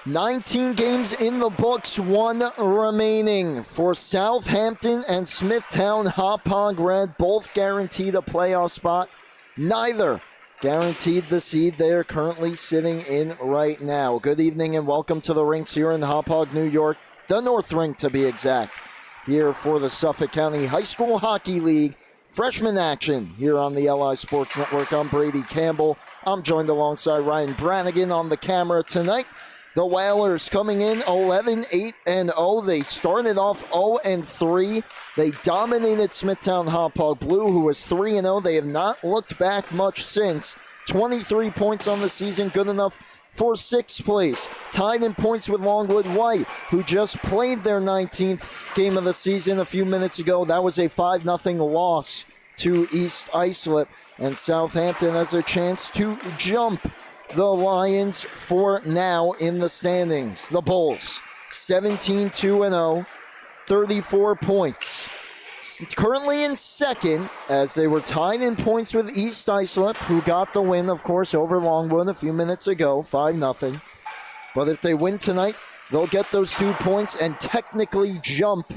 19 games in the books, 1 remaining for Southampton and Smithtown. Hauppauge Red both guaranteed a playoff spot. Neither guaranteed the seed they are currently sitting in right now. Good evening and welcome to the rinks here in Hauppauge, New York. The North Rink to be exact. Here for the Suffolk County High School Hockey League freshman action here on the LI Sports Network. I'm Brady Campbell. I'm joined alongside Ryan Brannigan on the camera tonight. The Whalers coming in 11-8-0. They started off 0-3. They dominated Smithtown Hauppauge Blue, who was 3-0. They have not looked back much since. 23 points on the season, good enough for 6th place. Tied in points with Longwood White, who just played their 19th game of the season a few minutes ago. That was a 5-0 loss to East Islip. And Southampton has a chance to jump the Lions for now in the standings. The Bulls, 17-2-0, 34 points. Currently in second, as they were tied in points with East Islip, who got the win, of course, over Longwood a few minutes ago, 5-0. But if they win tonight, they'll get those 2 points and technically jump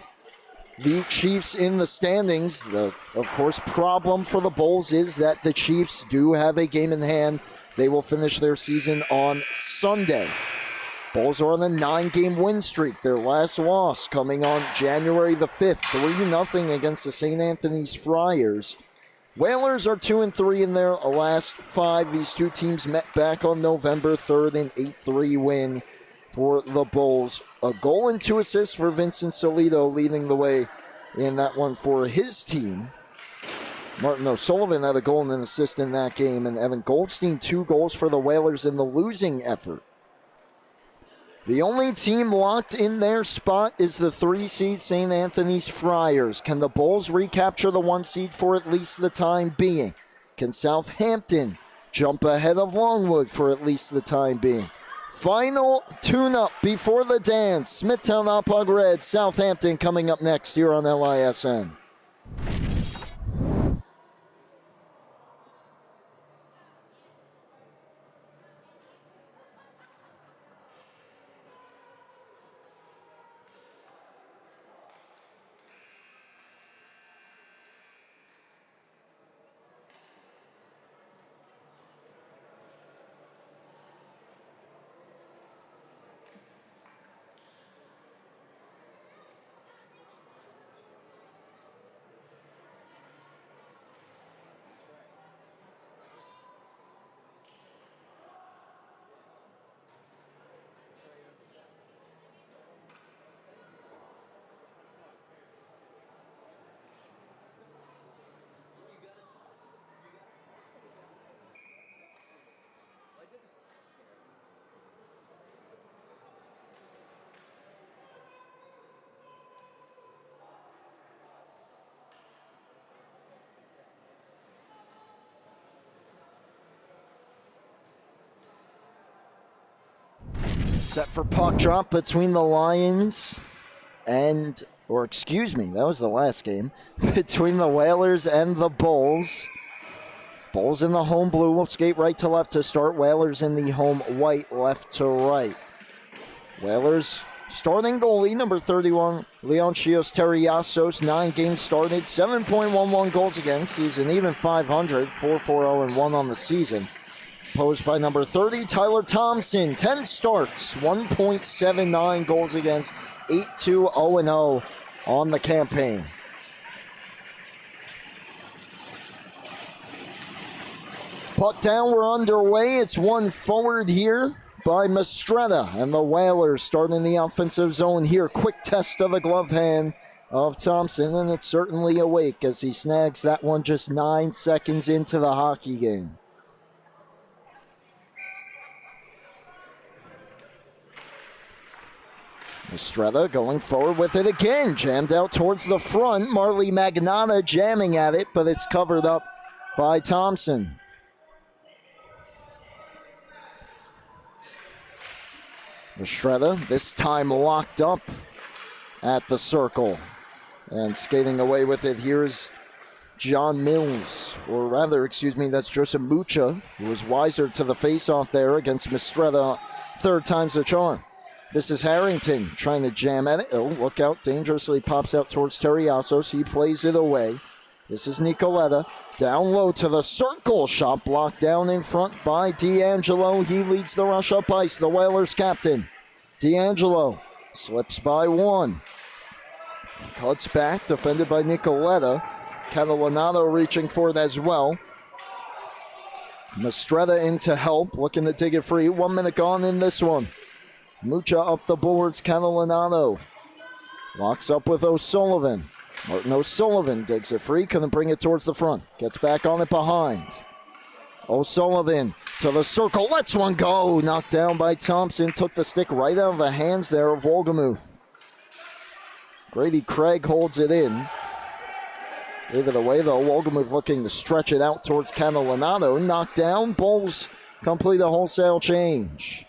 the Chiefs in the standings. The, of course, problem for the Bulls is that the Chiefs do have a game in hand. They will finish their season on Sunday. Bulls are on a 9-game win streak. Their last loss coming on January the 5th, 3-0 against the St. Anthony's Friars. Whalers are 2-3 in their last 5. These two teams met back on November 3rd, an 8-3 win for the Bulls. A goal and 2 assists for Vincent Solido leading the way in that one for his team. Martin O'Sullivan had a goal and an assist in that game, and Evan Goldstein 2 goals for the Whalers in the losing effort. The only team locked in their spot is the 3-seed St. Anthony's Friars. Can the Bulls recapture the 1 seed for at least the time being? Can Southampton jump ahead of Longwood for at least the time being? Final tune-up before the dance. Smithtown Hauppauge Red, Southampton coming up next here on LISN. Set for puck drop between the Lions and, or excuse me, that was the last game, between the Whalers and the Bulls. Bulls in the home blue will skate right to left to start. Whalers in the home white, left to right. Whalers starting goalie, number 31, Leontios Terriasos, 9 games started, 7.11 goals against. He's an even 500, 4-4-0-1 on the season. Posed by number 30, Tyler Thompson, 10 starts, 1.79 goals against, 8-2-0-0 on the campaign. Puck down, we're underway. It's one forward here by Mistretta, and the Whalers starting the offensive zone here. Quick test of the glove hand of Thompson, and it's certainly awake as he snags that one just 9 seconds into the hockey game. Mistretta going forward with it again. Jammed out towards the front. Marley Magnotta jamming at it, but it's covered up by Thompson. Mistretta, this time locked up at the circle. And skating away with it, here's John Mills. Or rather, excuse me, that's Joseph Mucha, who was wiser to the faceoff there against Mistretta. 3rd time's the charm. This is Harrington trying to jam at it. Oh, look out, dangerously pops out towards Terriasos. He plays it away. This is Nicoletta. Down low to the circle. Shot blocked down in front by D'Angelo. He leads the rush up ice, the Whalers captain. D'Angelo slips by one. Cuts back, defended by Nicoletta. Catalanato reaching for it as well. Mistretta in to help, looking to dig it free. 1 minute gone in this one. Mucha up the boards, Catalanato. Locks up with O'Sullivan. Martin O'Sullivan digs it free, couldn't bring it towards the front. Gets back on it behind. O'Sullivan to the circle, lets one go. Knocked down by Thompson, took the stick right out of the hands there of Wolgemuth. Grady Craig holds it in. Gave it away though. Wolgemuth looking to stretch it out towards Catalanato. Knocked down. Bulls complete a wholesale change.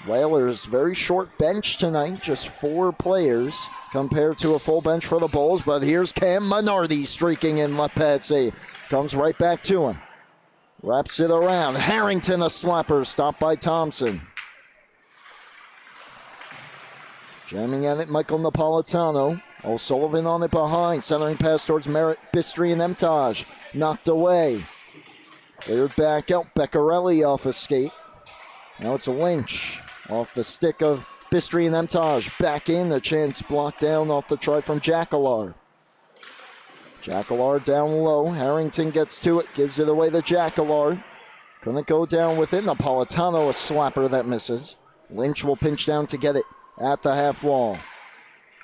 Whalers very short bench tonight. Just 4 players compared to a full bench for the Bulls. But here's Cam Minardi streaking in Lepetze. Comes right back to him. Wraps it around. Harrington a slapper. Stopped by Thompson. Jamming at it, Michael Napolitano. O'Sullivan on it behind. Centering pass towards Merritt, Bistry, and Emtage. Knocked away. Cleared back out. Beccarelli off a skate. Now it's Lynch. Off the stick of Bistry and Emtage. Back in. The chance blocked down off the try from Jacquelard. Jacquelard down low. Harrington gets to it. Gives it away to Jacquelard. Couldn't go down with it. Napolitano a slapper that misses. Lynch will pinch down to get it at the half wall.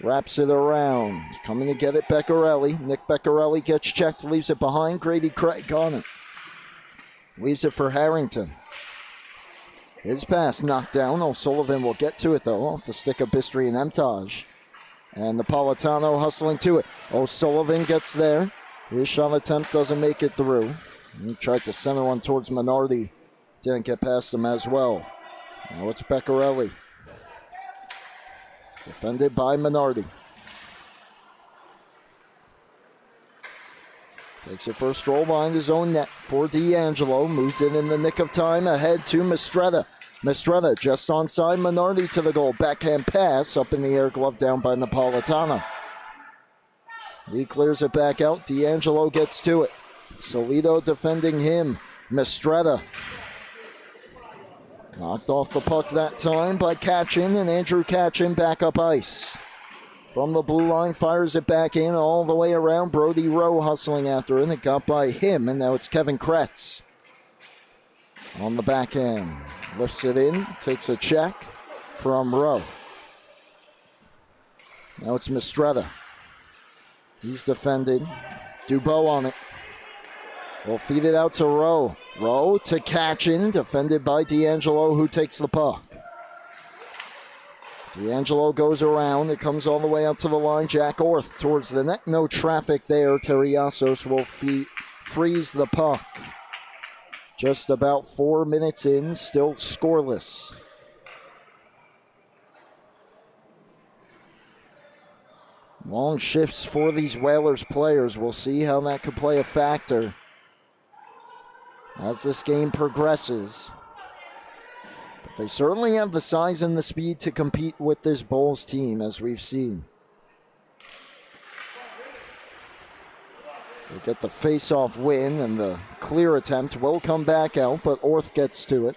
Wraps it around. Coming to get it, Beccarelli. Nick Beccarelli gets checked, leaves it behind. Grady Craig on it. Leaves it for Harrington. His pass knocked down. O'Sullivan will get to it, though, off the stick of Bistry and Emtage. And Napolitano hustling to it. O'Sullivan gets there. His shot attempt doesn't make it through. He tried to center one towards Minardi. Didn't get past him as well. Now it's Beccarelli. Defended by Minardi. Takes it for a stroll behind his own net for D'Angelo. Moves it in the nick of time ahead to Mistretta. Mistretta just onside Minardi to the goal. Backhand pass up in the air, glove down by Napolitano. He clears it back out. D'Angelo gets to it. Solido defending him. Mistretta. Knocked off the puck that time by Katchin, and Andrew Katchin back up ice. From the blue line, fires it back in all the way around. Brody Rowe hustling after it, and it got by him, and now it's Kevin Kretz. On the backhand, lifts it in, takes a check from Rowe. Now it's Mistretta. He's defended. Dubois on it. Will feed it out to Rowe. Rowe to Katchin, defended by D'Angelo, who takes the puck. D'Angelo goes around. It comes all the way up to the line. Jack Orth towards the net. No traffic there. Terriasos will freeze the puck. Just about 4 minutes in, still scoreless. Long shifts for these Whalers players. We'll see how that could play a factor as this game progresses. But they certainly have the size and the speed to compete with this Bulls team, as we've seen. They get the face-off win, and the clear attempt will come back out, but Orth gets to it.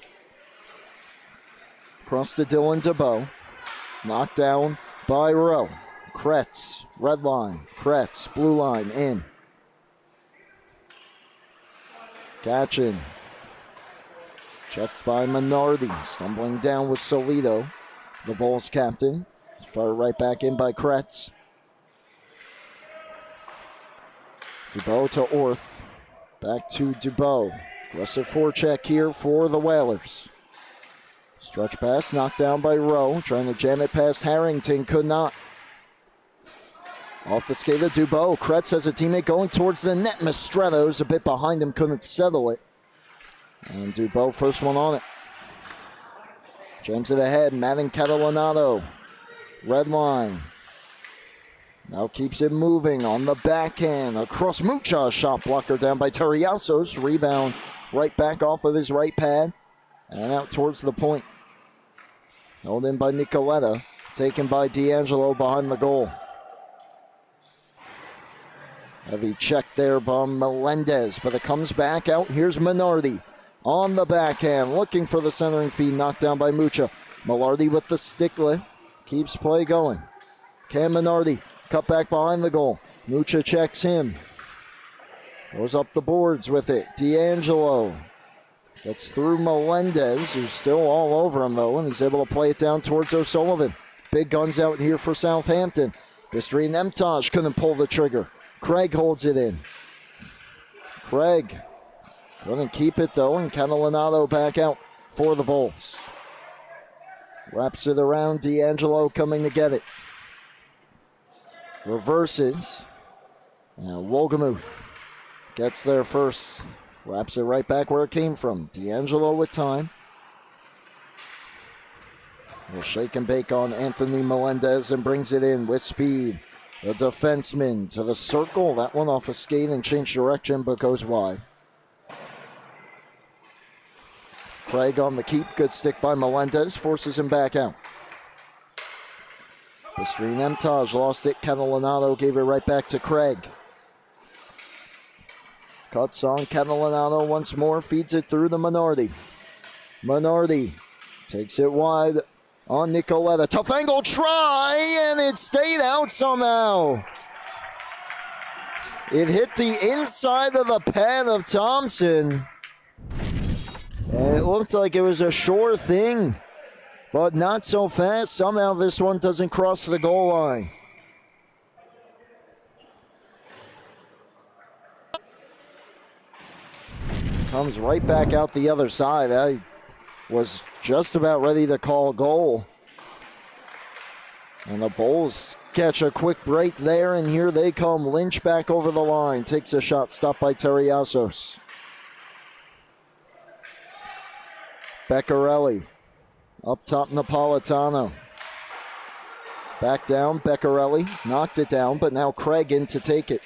Across to Dylan Dubois. Knocked down by Rowe. Kretz, red line. Kretz, blue line, in. Katchin. Checked by Minardi. Stumbling down with Solido, the Bulls captain. Fired right back in by Kretz. Dubois to Orth. Back to Dubois. Aggressive forecheck here for the Whalers. Stretch pass knocked down by Rowe. Trying to jam it past Harrington. Could not. Off the skate of Dubois. Kretz has a teammate going towards the net. Mistretta a bit behind him. Couldn't settle it. And Dubois first one on it. Jams it ahead. Madden Catalanato. Red line. Now keeps it moving on the backhand. Across Mucha. Shot blocker down by Terriasos. Rebound right back off of his right pad. And out towards the point. Held in by Nicoletta. Taken by D'Angelo behind the goal. Heavy check there by Melendez, but it comes back out. Here's Minardi on the backhand, looking for the centering feed, knocked down by Mucha. Milardi with the stick lift, keeps play going. Cam Minardi, cut back behind the goal. Mucha checks him. Goes up the boards with it. D'Angelo gets through Melendez, who's still all over him though, and he's able to play it down towards O'Sullivan. Big guns out here for Southampton. Bistri Nemtaj couldn't pull the trigger. Craig holds it in. Craig couldn't keep it though, and Catalanato back out for the Bulls. Wraps it around, D'Angelo coming to get it. Reverses. Now Wolgemuth gets there first. Wraps it right back where it came from. D'Angelo with time. Will shake and bake on Anthony Melendez and brings it in with speed. The defenseman to the circle. That one off a skate and changed direction, but goes wide. Craig on the keep. Good stick by Melendez. Forces him back out. Bistri Nemtaj lost it. Catalanato gave it right back to Craig. Cuts on Catalanato once more. Feeds it through the Minardi. Minardi takes it wide on Nicoletta. Tough angle try, and it stayed out somehow. It hit the inside of the pad of Thompson. And it looked like it was a sure thing, but not so fast. Somehow this one doesn't cross the goal line. Comes right back out the other side. I was just about ready to call a goal. And the Bulls catch a quick break there, and here they come. Lynch back over the line. Takes a shot, stopped by Terriasos. Beccarelli. Up top, Napolitano. Back down, Beccarelli. Knocked it down, but now Craig in to take it.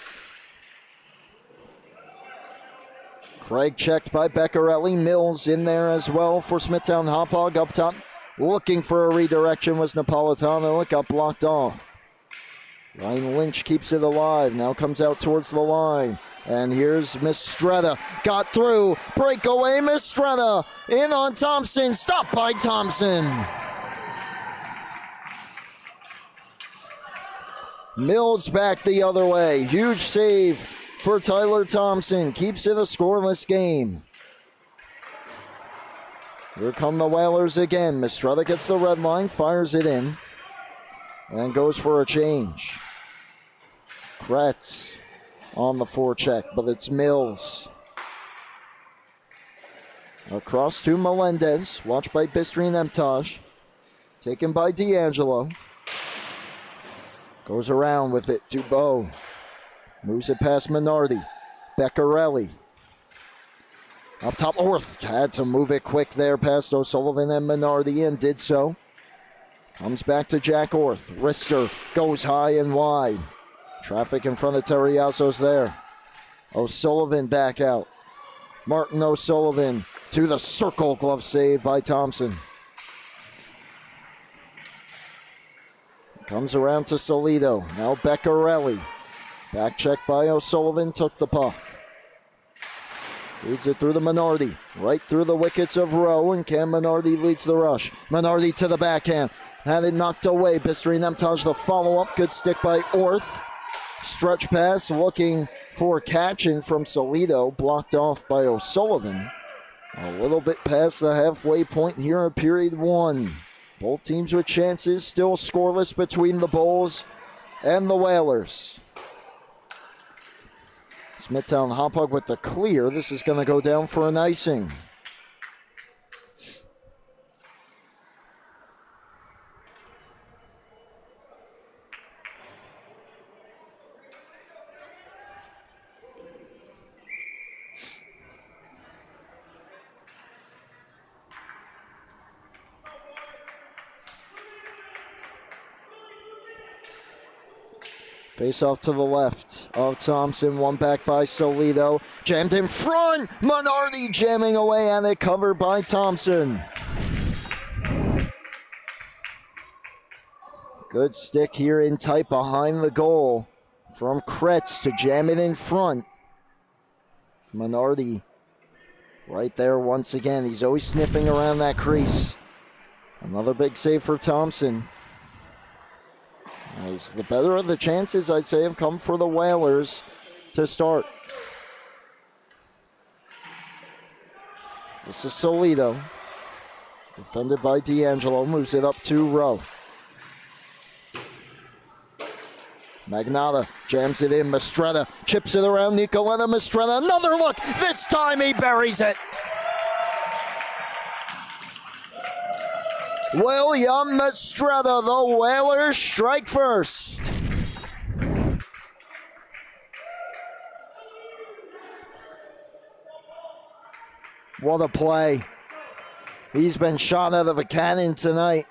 Craig checked by Beccarelli. Mills in there as well for Smithtown. Hauppauge up top. Looking for a redirection was Napolitano. It got blocked off. Ryan Lynch keeps it alive. Now comes out towards the line. And here's Mistretta. Got through. Breakaway Mistretta. In on Thompson. Stopped by Thompson. Mills back the other way. Huge save for Tyler Thompson. Keeps it a scoreless game. Here come the Whalers again. Mistretta gets the red line, fires it in, and goes for a change. Kretz on the forecheck, but it's Mills. Across to Melendez, watched by Bistri Nemtaj. Taken by D'Angelo. Goes around with it, Dubois. Moves it past Minardi. Beccarelli. Up top, Orth had to move it quick there past O'Sullivan and Minardi, and did so. Comes back to Jack Orth. Rister goes high and wide. Traffic in front of Terriasos there. O'Sullivan back out. Martin O'Sullivan to the circle. Glove save by Thompson. Comes around to Solido. Now Beccarelli. Back check by O'Sullivan. Took the puck. Leads it through the Minardi. Right through the wickets of Rowe. And Cam Minardi leads the rush. Minardi to the backhand. Had it knocked away. Bistri Nemtaj the follow-up. Good stick by Orth. Stretch pass looking for catching from Solido. Blocked off by O'Sullivan. A little bit past the halfway point here in period one. Both teams with chances. Still scoreless between the Bulls and the Whalers. Smithtown Hauppauge with the clear. This is going to go down for an icing. Face off to the left of Thompson. One back by Solido. Jammed in front. Minardi jamming away at it. Covered by Thompson. Good stick here in tight behind the goal from Kretz to jam it in front. Minardi right there once again. He's always sniffing around that crease. Another big save for Thompson. As the better of the chances, I'd say, have come for the Whalers to start. This is Solido. Defended by D'Angelo. Moves it up to Rowe. Magnotta jams it in. Mastretta chips it around Nicoletta. Mastretta, another look. This time he buries it. William Mastretta, the Whalers strike first. What a play. He's been shot out of a cannon tonight.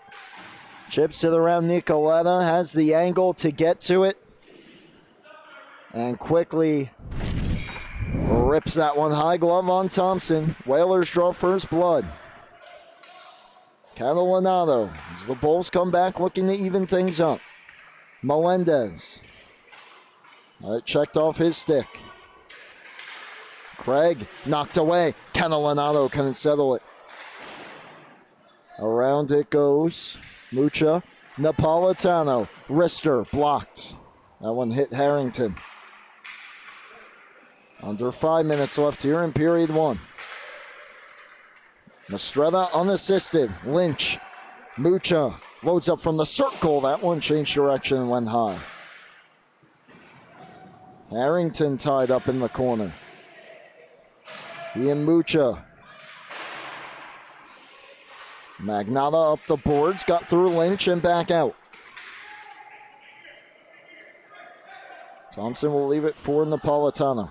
Chips it around Nicoletta, has the angle to get to it. And quickly rips that one high glove on Thompson. Whalers draw first blood. Catalanato, as the Bulls come back looking to even things up. Melendez. Checked off his stick. Craig knocked away. Catalanato couldn't settle it. Around it goes. Mucha. Napolitano. Wrister blocked. That one hit Harrington. Under 5 minutes left here in period one. Mastretta unassisted. Lynch. Mucha loads up from the circle. That one changed direction and went high. Harrington tied up in the corner. He and Mucha. Magnotta up the boards. Got through Lynch and back out. Thompson will leave it for Napolitano.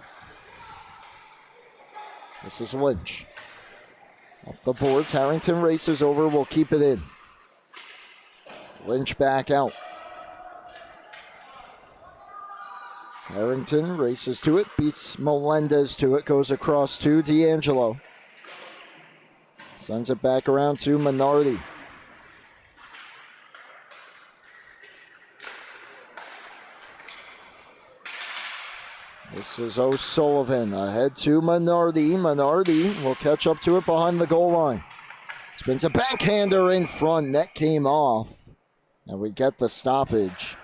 This is Lynch. Up the boards. Harrington races over. Will keep it in. Lynch back out. Harrington races to it. Beats Melendez to it. Goes across to D'Angelo. Sends it back around to Minardi. This is O'Sullivan ahead to Minardi. Minardi will catch up to it behind the goal line. Spins a backhander in front. Net came off. And we get the stoppage.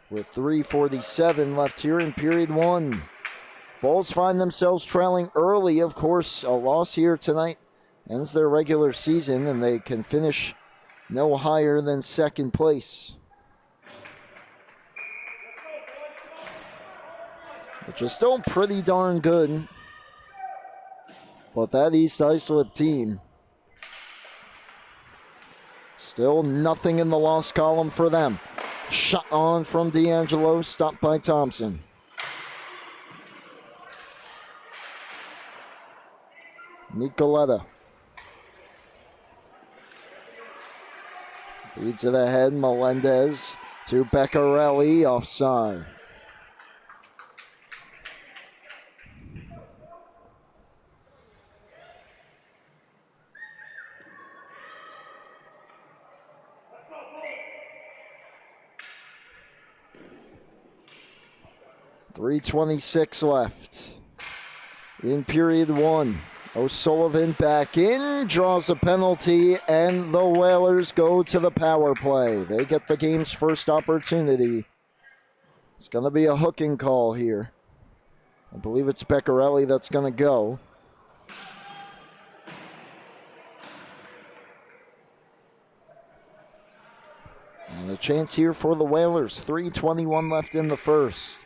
With 3:47 left here in period one. Bulls find themselves trailing early. Of course, a loss here tonight ends their regular season, and they can finish no higher than second place. Which is still pretty darn good. But that East Islip team, still nothing in the loss column for them. Shot on from D'Angelo, stopped by Thompson. Nicoletta. Feeds it ahead, Melendez to Beccarelli, offside. .326 left in period one. O'Sullivan back in, draws a penalty, and the Whalers go to the power play. They get the game's first opportunity. It's going to be a hooking call here. I believe it's Beccarelli that's going to go. And a chance here for the Whalers. 3:21 left in the first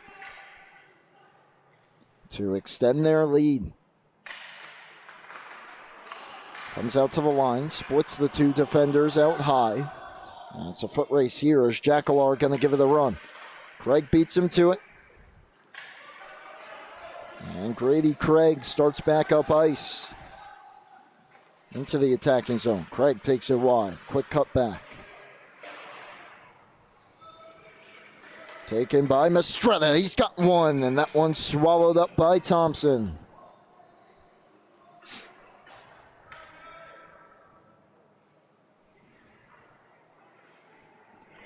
to extend their lead. Comes out to the line, splits the two defenders out high. And it's a foot race here as Jackalar going to give it a run. Craig beats him to it. And Grady Craig starts back up ice. Into the attacking zone. Craig takes it wide. Quick cut back. Taken by Mastretta. He's got one, and that one swallowed up by Thompson.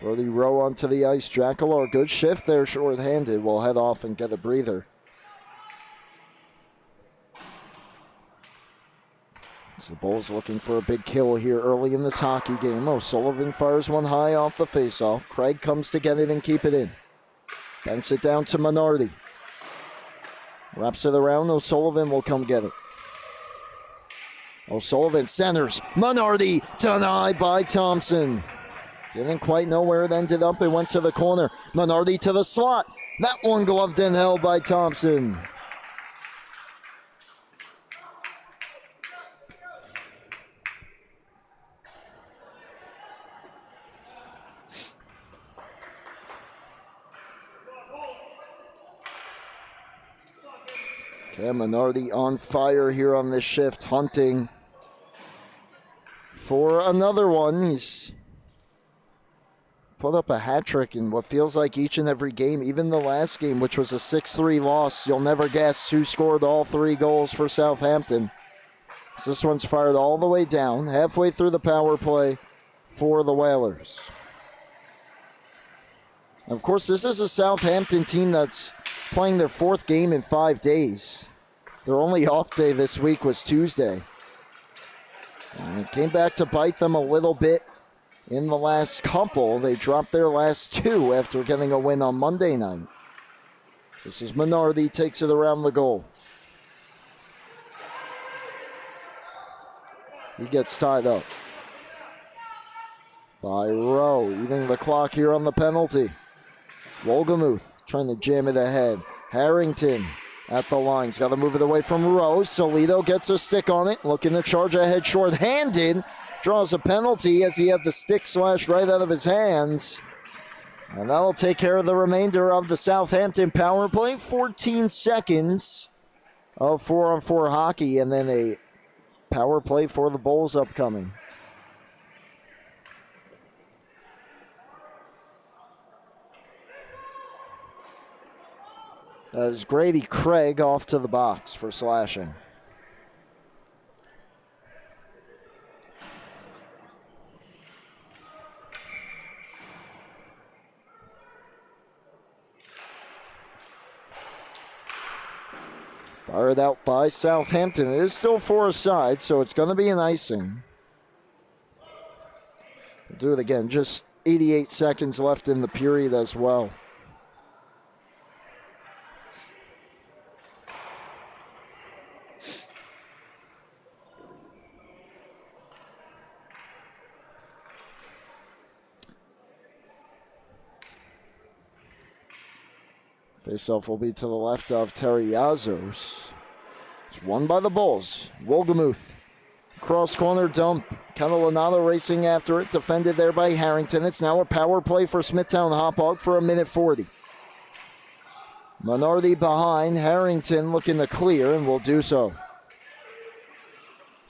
Brody Rowe onto the ice. Jackalor, good shift there, short-handed. Will head off and get a breather. So the Bulls looking for a big kill here early in this hockey game. O'Sullivan fires one high off the faceoff. Craig comes to get it and keep it in. Banks it down to Minardi. Wraps it around. O'Sullivan will come get it. O'Sullivan centers. Minardi denied by Thompson. Didn't quite know where it ended up. It went to the corner. Minardi to the slot. That one gloved and held by Thompson. Okay, Minardi on fire here on this shift, hunting for another one. He's put up a hat trick in what feels like each and every game, even the last game, which was a 6-3 loss. You'll never guess who scored all 3 goals for Southampton. So this one's fired all the way down, halfway through the power play for the Whalers. Of course, this is a Southampton team that's playing their 4th game in 5 days. Their only off day this week was Tuesday. And it came back to bite them a little bit in the last couple. They dropped their last 2 after getting a win on Monday night. This is Minardi, takes it around the goal. He gets tied up by Rowe, eating the clock here on the penalty. Wolgemuth trying to jam it ahead. Harrington at the line. He's got to move it away from Rowe. Solido gets a stick on it. Looking to charge ahead short-handed. Draws a penalty as he had the stick slashed right out of his hands. And that'll take care of the remainder of the Southampton power play. 14 seconds of 4-on-4 hockey, and then a power play for the Bulls upcoming. As Grady Craig off to the box for slashing. Fired out by Southampton. It is still 4 aside, so it's going to be an icing. We'll do it again. Just 88 seconds left in the period as well. Faceoff will be to the left of Terry Yazos. It's won by the Bulls. Wolgemuth. Cross corner dump. Catalanato racing after it. Defended there by Harrington. It's now a power play for Smithtown Hauppauge for 1:40. Minardi behind. Harrington looking to clear and will do so.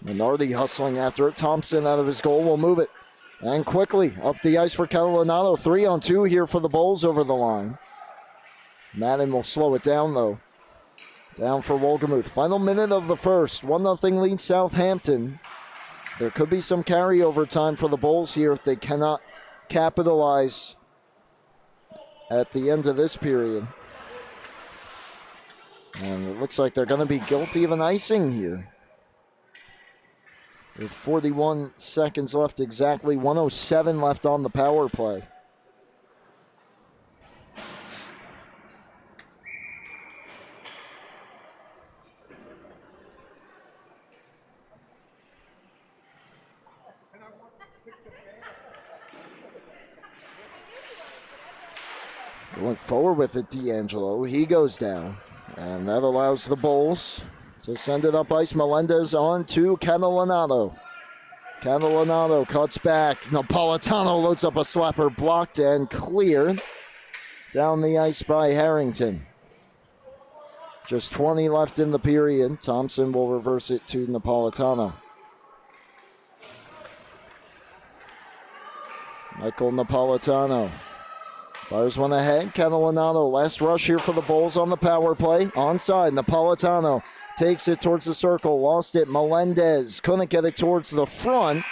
Minardi hustling after it. Thompson out of his goal will move it. And quickly up the ice for Catalanato. 3-on-2 here for the Bulls over the line. Madden will slow it down, though. Down for Wolgemuth. Final minute of the first. 1-0 lead Southampton. There could be some carryover time for the Bulls here if they cannot capitalize at the end of this period. And it looks like they're going to be guilty of an icing here. With 41 seconds left exactly. 1:07 left on the power play. Going forward with it, D'Angelo. He goes down. And that allows the Bulls to send it up ice. Melendez on to Catalanato. Catalanato cuts back. Napolitano loads up a slapper, blocked and cleared. Down the ice by Harrington. Just 20 left in the period. Thompson will reverse it to Napolitano. Michael Napolitano. Fires one ahead. Catalanato, last rush here for the Bulls on the power play. Onside, Napolitano takes it towards the circle. Lost it, Melendez. Couldn't get it towards the front.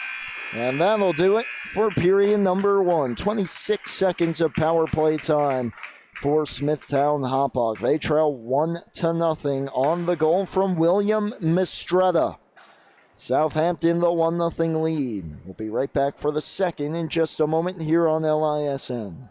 And that'll do it for period number 1. 26 seconds of power play time for Smithtown Hauppauge. They trail 1-0 on the goal from William Mistretta. Southampton the 1-0 lead. We'll be right back for the second in just a moment here on LISN.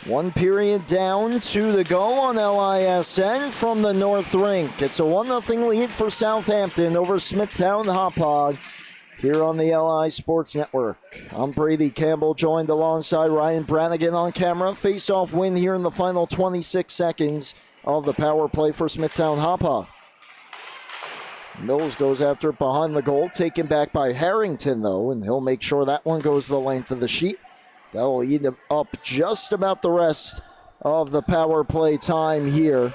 One period down, 2 to go on LISN from the North Rink. It's a 1-0 lead for Southampton over Smithtown Hauppauge here on the LI Sports Network. I'm Brady Campbell, joined alongside Ryan Brannigan on camera. Face-off win here in the final 26 seconds of the power play for Smithtown Hauppauge. Mills goes after it behind the goal, taken back by Harrington, though, and he'll make sure that one goes the length of the sheet. That'll eat up just about the rest of the power play time here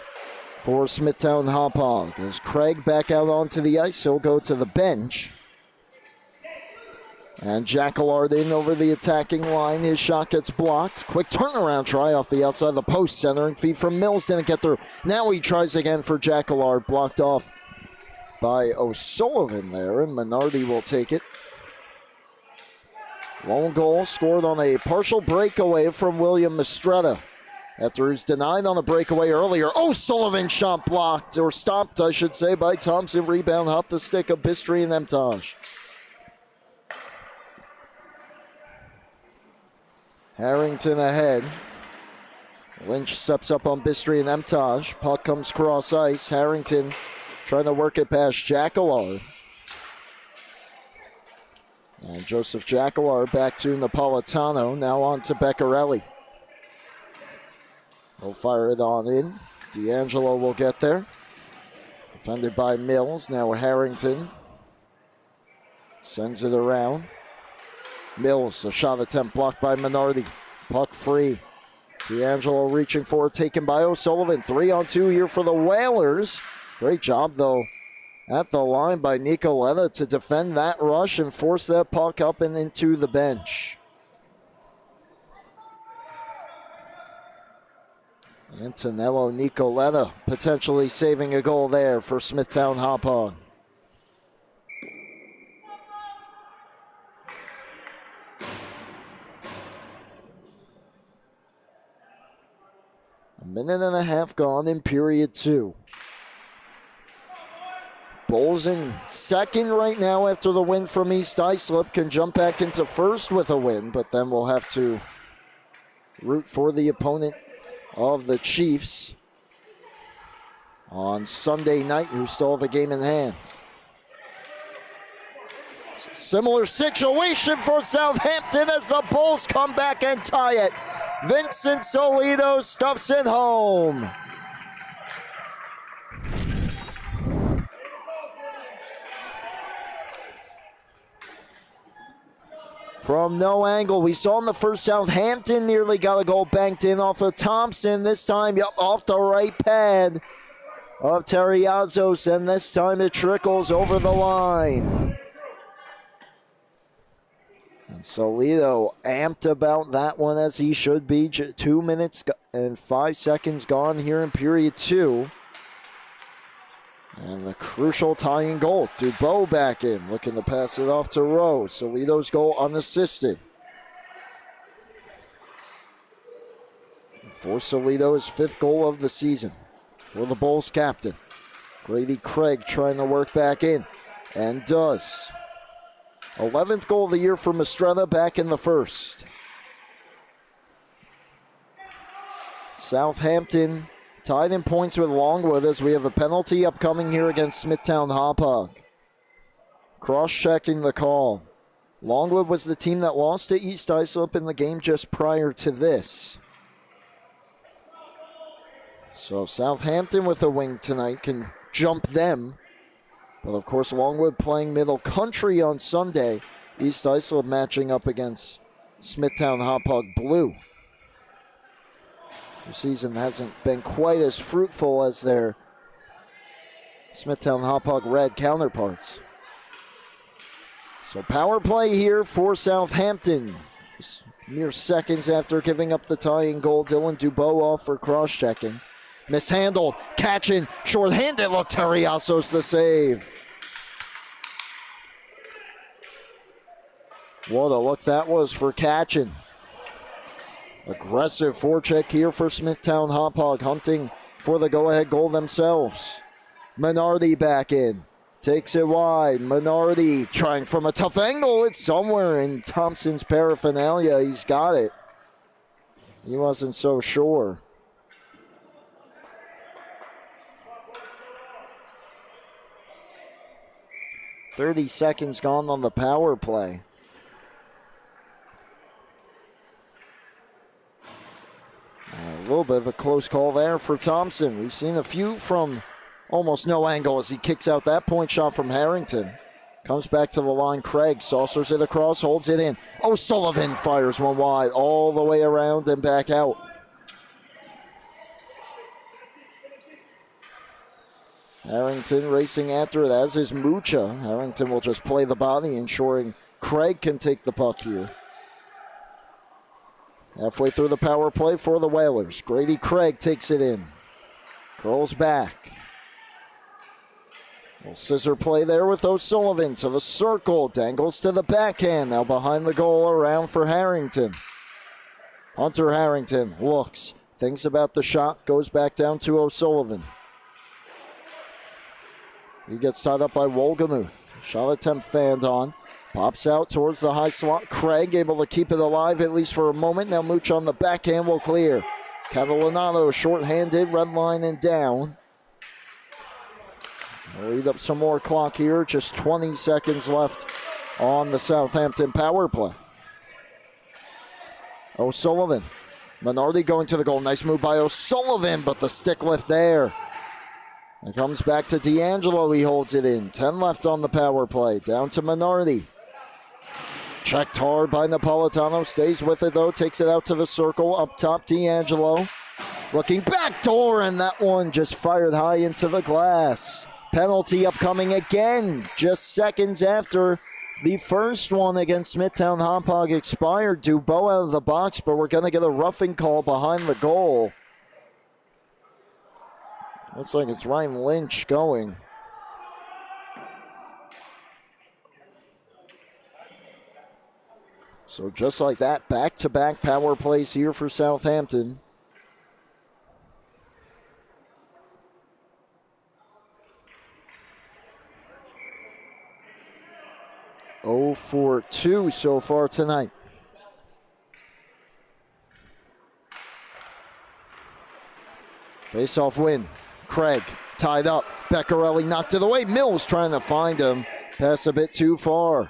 for Smithtown Hauppauge. As Craig back out onto the ice, he'll go to the bench. And Jacquelard in over the attacking line. His shot gets blocked. Quick turnaround try off the outside of the post. Centering feed from Mills, didn't get through. Now he tries again for Jacquelard, blocked off by O'Sullivan there, and Minardi will take it. Lone goal scored on a partial breakaway from William Mistretta. After he's denied on the breakaway earlier. O'Sullivan shot blocked, or stopped, I should say, by Thompson. Rebound off the stick of Bistry and Hauppauge. Harrington ahead. Lynch steps up on Bistry and Hauppauge. Puck comes cross ice. Harrington trying to work it past Jacquelard. And Joseph Jacquelard back to Napolitano. Now on to Beccarelli. He'll fire it on in. D'Angelo will get there. Defended by Mills. Now Harrington sends it around. Mills, a shot attempt blocked by Minardi. Puck free. D'Angelo reaching for it, taken by O'Sullivan. 3-on-2 here for the Whalers. Great job, though, at the line by Nicoletta to defend that rush and force that puck up and into the bench. Antonello Nicoletta potentially saving a goal there for Smithtown Hauppauge. A minute and a half gone in period 2. Bulls in second right now after the win from East Islip. Can jump back into first with a win, but then we'll have to root for the opponent of the Chiefs on Sunday night, who still have a game in hand. Similar situation for Southampton as the Bulls come back and tie it. Vincent Solido stuffs it home. From no angle, we saw in the first Southampton nearly got a goal banked in off of Thompson. This time, off the right pad. of Terriazos, and this time it trickles over the line. And Solido amped about that one as he should be. 2 minutes and 5 seconds gone here in period 2. And the crucial tying goal. Dubois back in, looking to pass it off to Rowe. Solido's goal unassisted. For Solido, his 5th goal of the season. For the Bulls captain. Grady Craig trying to work back in. And does. 11th goal of the year for Mistretta, back in the 1st. Southampton tied in points with Longwood as we have a penalty upcoming here against Smithtown Hauppauge. Cross-checking the call. Longwood was the team that lost to East Islip in the game just prior to this. So Southampton with a win tonight can jump them. But of course Longwood playing Middle Country on Sunday. East Islip matching up against Smithtown Hauppauge Blue. The season hasn't been quite as fruitful as their Smithtown Hauppauge Red counterparts. So power play here for Southampton. Just mere seconds after giving up the tying goal, Dylan Dubois off for cross-checking. Mishandled, catching, short-handed, look, Terriazos the save. What a look that was for catching. Aggressive forecheck here for Smithtown Hauppauge, hunting for the go-ahead goal themselves. Minardi back in, takes it wide. Minardi trying from a tough angle. It's somewhere in Thompson's paraphernalia. He's got it. He wasn't so sure. "30 seconds gone on the power play. A little bit of a close call there for Thompson. We've seen a few from almost no angle as he kicks out that point shot from Harrington. Comes back to the line. Craig saucers it across, holds it in. O'Sullivan fires one wide all the way around and back out. Harrington racing after it, as is Mucha. Harrington will just play the body, ensuring Craig can take the puck here. Halfway through the power play for the Whalers. Grady Craig takes it in. Curls back. Little scissor play there with O'Sullivan to the circle. Dangles to the backhand. Now behind the goal, around for Harrington. Hunter Harrington looks. Thinks about the shot. Goes back down to O'Sullivan. He gets tied up by Wolgamuth. Shot attempt fanned on. Pops out towards the high slot. Craig able to keep it alive at least for a moment. Now Mooch on the backhand will clear. Catalanato short-handed, red line and down. We'll lead up some more clock here. Just 20 seconds left on the Southampton power play. O'Sullivan. Minardi going to the goal. Nice move by O'Sullivan, but the stick lift there. It comes back to D'Angelo. He holds it in. 10 left on the power play. Down to Minardi. Checked hard by Napolitano. Stays with it, though. Takes it out to the circle. Up top, D'Angelo. Looking back door, and that one just fired high into the glass. Penalty upcoming again. Just seconds after the first one against Smithtown Hauppauge expired. Dubois out of the box, but we're going to get a roughing call behind the goal. Looks like it's Ryan Lynch going. So just like that, back-to-back power plays here for Southampton. Oh for 2 so far tonight. Face-off win. Craig tied up. Beccarelli knocked it away. Mills trying to find him. Pass a bit too far.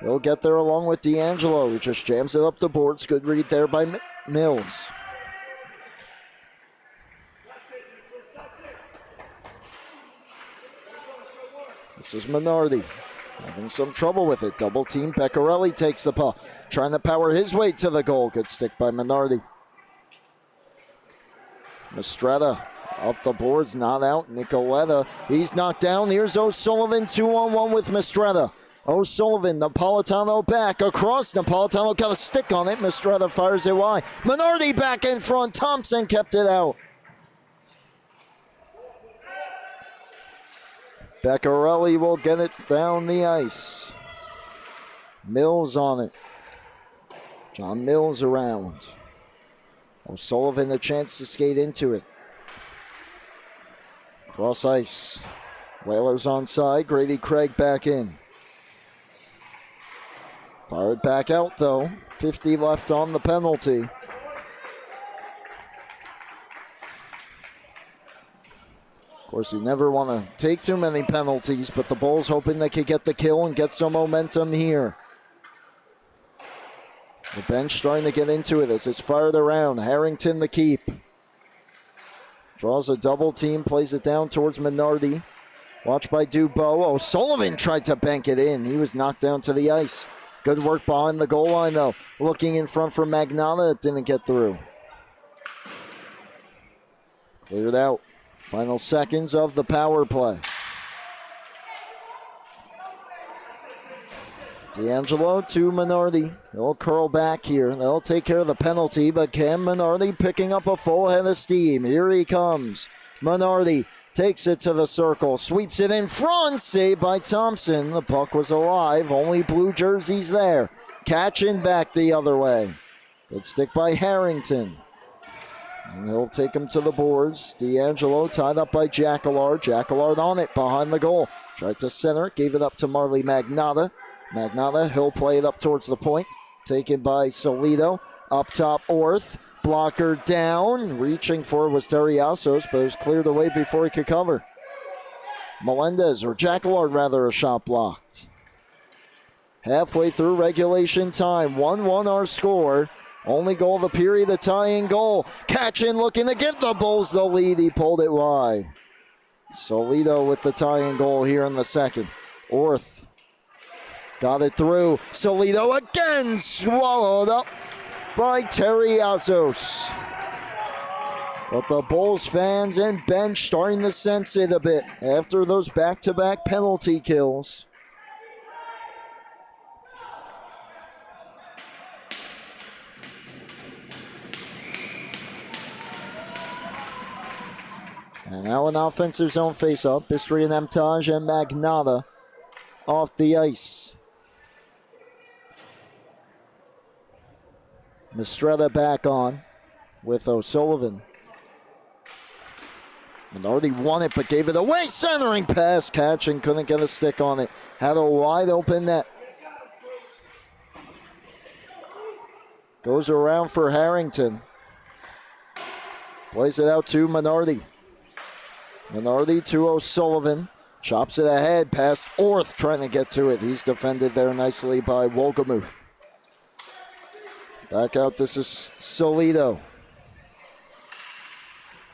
He'll get there along with D'Angelo, who just jams it up the boards. Good read there by Mills. This is Minardi having some trouble with it. Double team. Beccarelli takes the puck. Trying to power his way to the goal. Good stick by Minardi. Mistretta Up the boards, not out. Nicoletta, he's knocked down. Here's O'Sullivan, 2-on-1 with Mistretta. O'Sullivan, Napolitano back across. Napolitano got a stick on it. Mistretta fires it wide. Minardi back in front. Thompson kept it out. Beccarelli will get it down the ice. Mills on it. John Mills around. O'Sullivan the chance to skate into it. Cross ice. Whalers onside. Grady Craig back in. Fired back out though. 50 left on the penalty. Of course, you never want to take too many penalties, but the Bulls hoping they could get the kill and get some momentum here. The bench starting to get into it as it's fired around. Harrington the keep. Draws a double team, plays it down towards Minardi. Watched by Dubois. O'Sullivan tried to bank it in. He was knocked down to the ice. Good work behind the goal line, though. Looking in front for Magnotta. It didn't get through. Cleared out. Final seconds of the power play. D'Angelo to Minardi. He'll curl back here. They'll take care of the penalty, but Cam Minardi picking up a full head of steam. Here he comes. Minardi takes it to the circle, sweeps it in front, saved by Thompson. The puck was alive, only blue jerseys there. Catching back the other way. Good stick by Harrington. And he'll take him to the boards. D'Angelo tied up by Jacquillard. Jacquillard on it behind the goal. Tried to center it, gave it up to Marley Magnotta. Magnotta, he'll play it up towards the point. Taken by Solido. Up top, Orth. Blocker down. Reaching for was Teriasos, but it was cleared away before he could cover. Melendez, or Jacquillard rather, a shot blocked. Halfway through regulation time. 1-1 our score. Only goal of the period, a tying goal. Catching, looking to give the Bulls the lead. He pulled it wide. Solido with the tying goal here in the second. Orth got it through. Solido again swallowed up by Teriasos. But the Bulls fans and bench starting to sense it a bit after those back-to-back penalty kills. And now an offensive zone face-up. Bistri and Hauppauge and Magnotta off the ice. Mistretta back on with O'Sullivan. Minardi won it but gave it away. Centering pass, catching, couldn't get a stick on it. Had a wide open net. Goes around for Harrington. Plays it out to Minardi. Minardi to O'Sullivan. Chops it ahead past Orth trying to get to it. He's defended there nicely by Wolgemuth. Back out, this is Solido.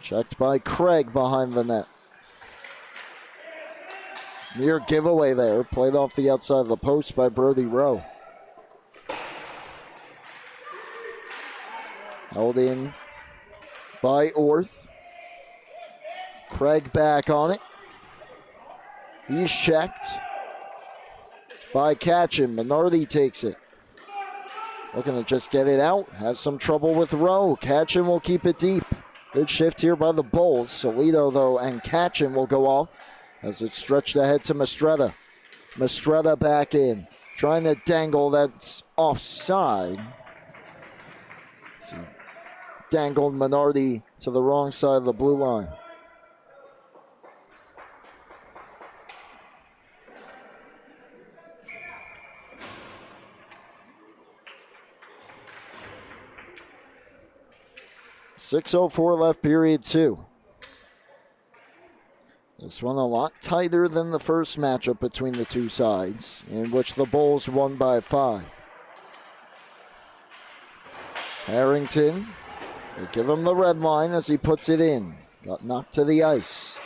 Checked by Craig behind the net. Near giveaway there. Played off the outside of the post by Brody Rowe. Held in by Orth. Craig back on it. He's checked by Catchin. Minardi takes it. Looking to just get it out. Has some trouble with Rowe. Catchin will keep it deep. Good shift here by the Bulls. Solido, though, and Catchin will go off as it's stretched ahead to Mistretta. Mistretta back in. Trying to dangle. That's offside. So dangled Minardi to the wrong side of the blue line. .604 left, period 2. This one a lot tighter than the first matchup between the two sides, in which the Bulls won by 5. Harrington, they give him the red line as he puts it in. Got knocked to the ice.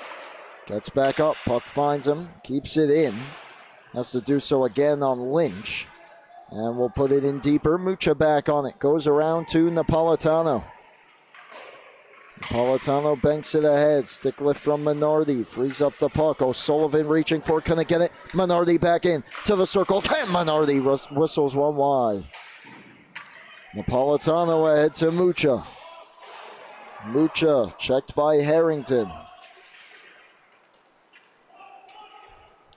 Gets back up, puck finds him, keeps it in. Has to do so again on Lynch. And we'll put it in deeper. Mucha back on it, goes around to Napolitano. Napolitano banks it ahead. Stick lift from Minardi. Frees up the puck. O'Sullivan reaching for it. Can it get it? Minardi back in to the circle. Can Minardi whistles one wide. Napolitano ahead to Mucha. Mucha checked by Harrington.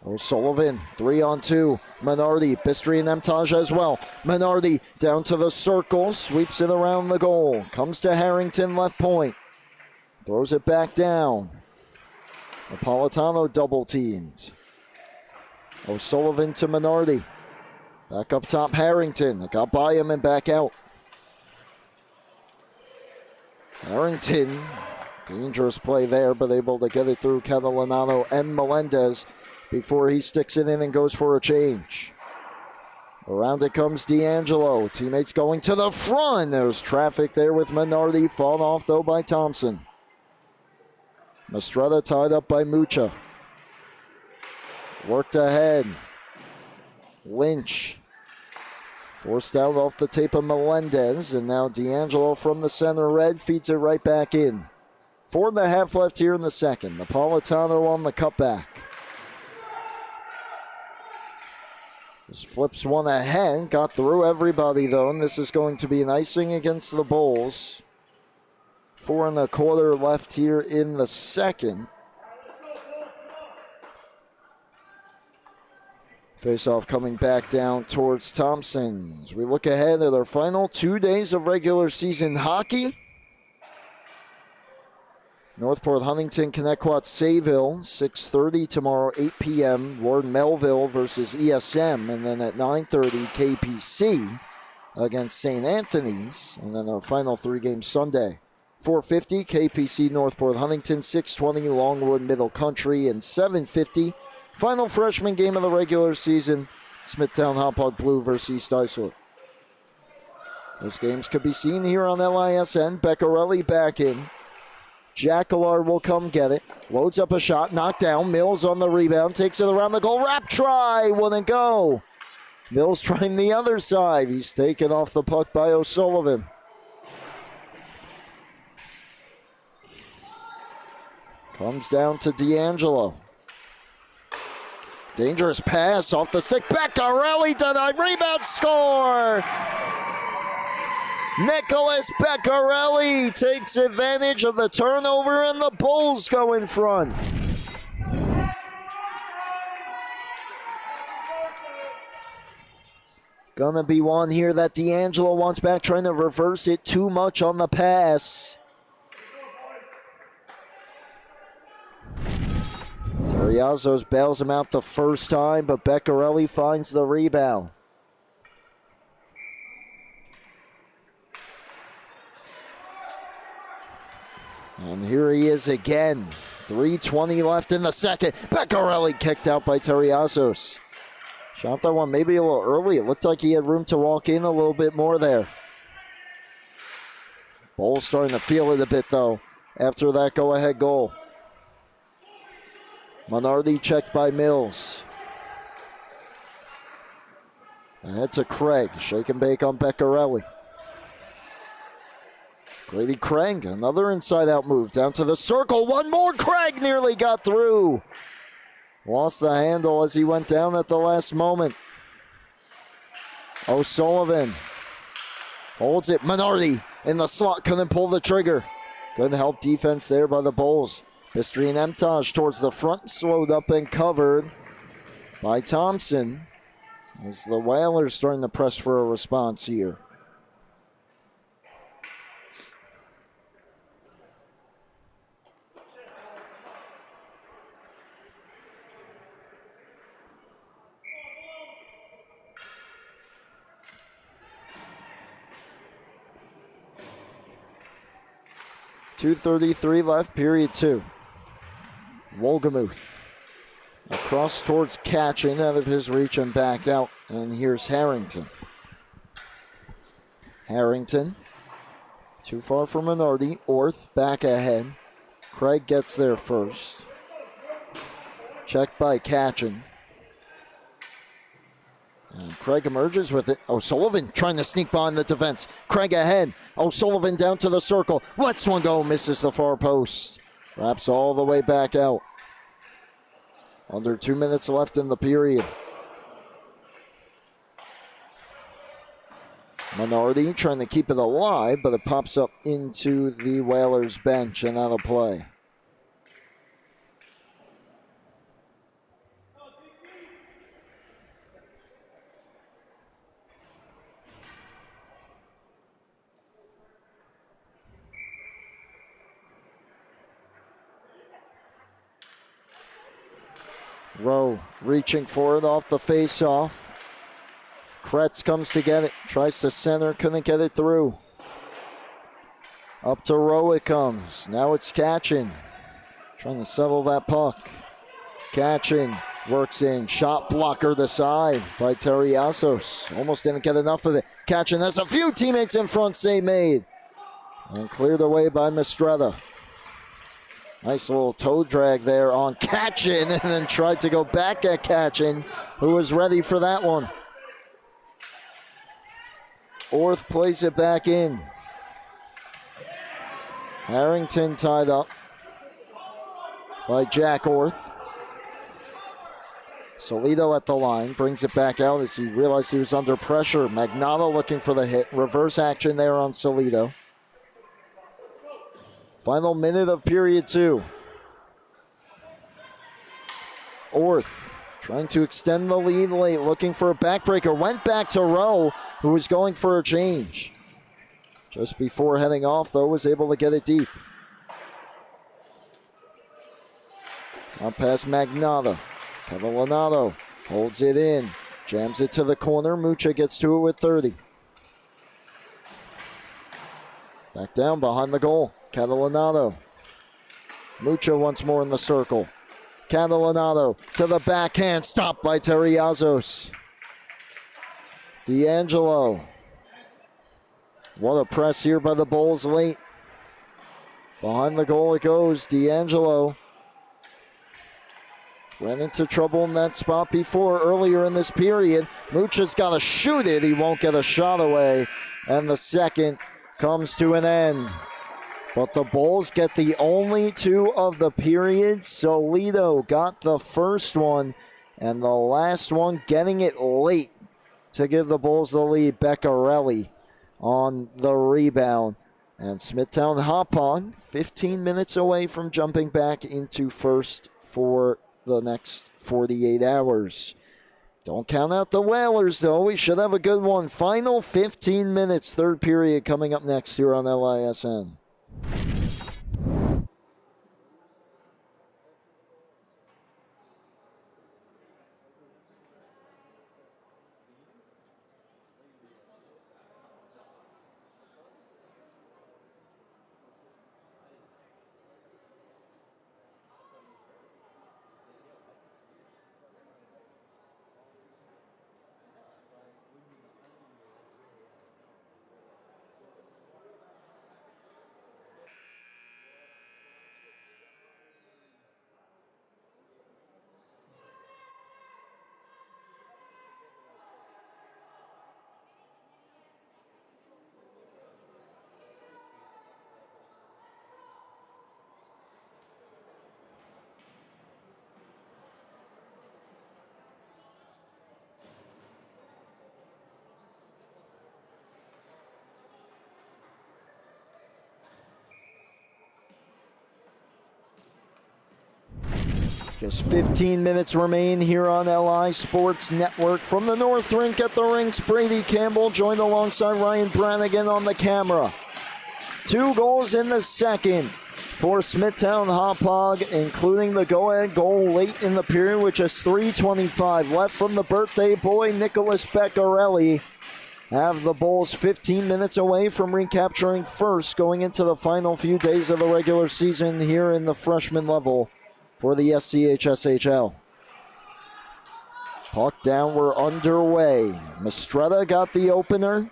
O'Sullivan, 3-on-2. Minardi, Bistri and Hauppauge as well. Minardi down to the circle, sweeps it around the goal. Comes to Harrington, left point. Throws it back down. Napolitano double teamed. O'Sullivan to Minardi. Back up top, Harrington. It got by him and back out. Harrington, dangerous play there, but able to get it through Catalanano and Melendez before he sticks it in and goes for a change. Around it comes D'Angelo. Teammates going to the front. There's traffic there with Minardi. Fought off, though, by Thompson. Mastretta tied up by Mucha. Worked ahead. Lynch. Forced out off the tape of Melendez. And now D'Angelo from the center red feeds it right back in. 4.5 left here in the second. Napolitano on the cutback. Just flips one ahead, got through everybody though, and this is going to be an icing against the Bulls. 4.25 left here in the second. Face-off coming back down towards Thompson. As we look ahead at our final 2 days of regular season hockey. Northport, Huntington, Connecticut, Sayville, 6:30 tomorrow, 8 p.m. Ward Melville versus ESM, and then at 9:30, KPC against St. Anthony's, and then our final 3-game Sunday. 4:50, KPC, Northport, Huntington, 6:20, Longwood, Middle Country, and 7:50, final freshman game of the regular season, Smithtown, Hauppauge Blue versus East Islip. Those games could be seen here on LISN. Beccarelli back in. Jacquillard will come get it. Loads up a shot, knocked down. Mills on the rebound, takes it around the goal. Wrap try, wouldn't go. Mills trying the other side. He's taken off the puck by O'Sullivan. Comes down to D'Angelo. Dangerous pass off the stick. Beccarelli denied. Rebound, score! Nicholas Beccarelli takes advantage of the turnover, and the Bulls go in front. Gonna be one here that D'Angelo wants back, trying to reverse it too much on the pass. Terriazos bails him out the first time, but Beccarelli finds the rebound. And here he is again. 3:20 left in the second. Beccarelli kicked out by Terriazos. Shot that one maybe a little early. It looked like he had room to walk in a little bit more there. Bulls starting to feel it a bit, though, after that go-ahead goal. Minardi checked by Mills. Ahead to Craig. Shake and bake on Beccarelli. Grady Craig, another inside-out move. Down to the circle. One more. Craig nearly got through. Lost the handle as he went down at the last moment. O'Sullivan holds it. Minardi in the slot. Couldn't pull the trigger. Good help defense there by the Bulls. Bistri and Hauppauge towards the front. Slowed up and covered by Thompson. As the Whalers starting to press for a response here. .233 left, period 2. Wolgemuth across towards Katchen, out of his reach and backed out. And here's Harrington. Harrington, too far from Minardi. Orth back ahead. Craig gets there first. Checked by Katchen. And Craig emerges with it. O'Sullivan trying to sneak behind the defense. Craig ahead. O'Sullivan down to the circle. Lets one go. Misses the far post. Wraps all the way back out. Under 2 minutes left in the period. Minardi trying to keep it alive, but it pops up into the Whalers bench and out of play. Rowe reaching for it off the face-off. Kretz comes to get it, tries to center, couldn't get it through. Up to Rowe it comes. Now it's Kachin. Trying to settle that puck. Kachin works in. Shot blocker the side by Terriasos. Almost didn't get enough of it. Kachin has a few teammates in front, save made. And cleared away by Mistretta. Nice little toe drag there on Kachin, and then tried to go back at Kachin, who was ready for that one. Orth plays it back in. Harrington tied up by Jack Orth. Solido at the line, brings it back out as he realized he was under pressure. Magnato looking for the hit. Reverse action there on Solido. Final minute of period 2. Orth trying to extend the lead late, looking for a backbreaker. Went back to Rowe, who was going for a change. Just before heading off, though, was able to get it deep. Up past Magnato. Catalanato holds it in. Jams it to the corner. Mucha gets to it with 30. Back down behind the goal. Catalanato. Mucha once more in the circle. Catalanato to the backhand. Stopped by Terriazos. D'Angelo. What a press here by the Bulls late. Behind the goal it goes. D'Angelo ran into trouble in that spot before earlier in this period. Mucha's got to shoot it. He won't get a shot away. And the second comes to an end. But the Bulls get the only 2 of the period. Solido got the first one, and the last one getting it late to give the Bulls the lead. Beccarelli on the rebound. And Smithtown Hauppauge 15 minutes away from jumping back into first for the next 48 hours. Don't count out the Whalers, though. We should have a good one. Final 15 minutes, third period coming up next here on LISN. Just 15 minutes remain here on LI Sports Network. From the North Rink at the rinks, Brady Campbell joined alongside Ryan Brannigan on the camera. 2 goals in the second for Smithtown Hauppauge, including the go-ahead goal late in the period, with just 3:25 left from the birthday boy, Nicholas Beccarelli. Have the Bulls 15 minutes away from recapturing first going into the final few days of the regular season here in the freshman level for the SCHSHL. Puck down, we're underway. Mistretta got the opener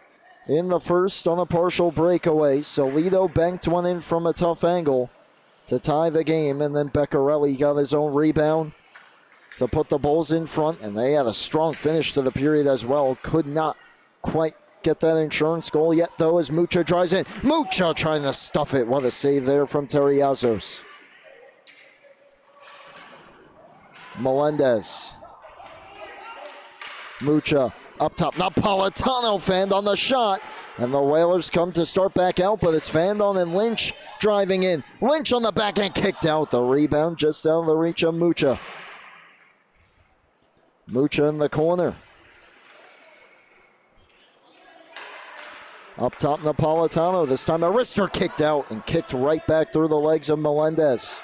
in the first on a partial breakaway. Solido banked one in from a tough angle to tie the game, and then Beccarelli got his own rebound to put the Bulls in front, and they had a strong finish to the period as well. Could not quite get that insurance goal yet, though, as Mucha drives in. Mucha trying to stuff it. What a save there from Terriazos. Melendez. Mucha up top. Napolitano fanned on the shot. And the Whalers come to start back out, but it's fanned on and Lynch driving in. Lynch on the backhand, kicked out. The rebound just out of the reach of Mucha. Mucha in the corner. Up top, Napolitano. This time a wrister kicked out and kicked right back through the legs of Melendez.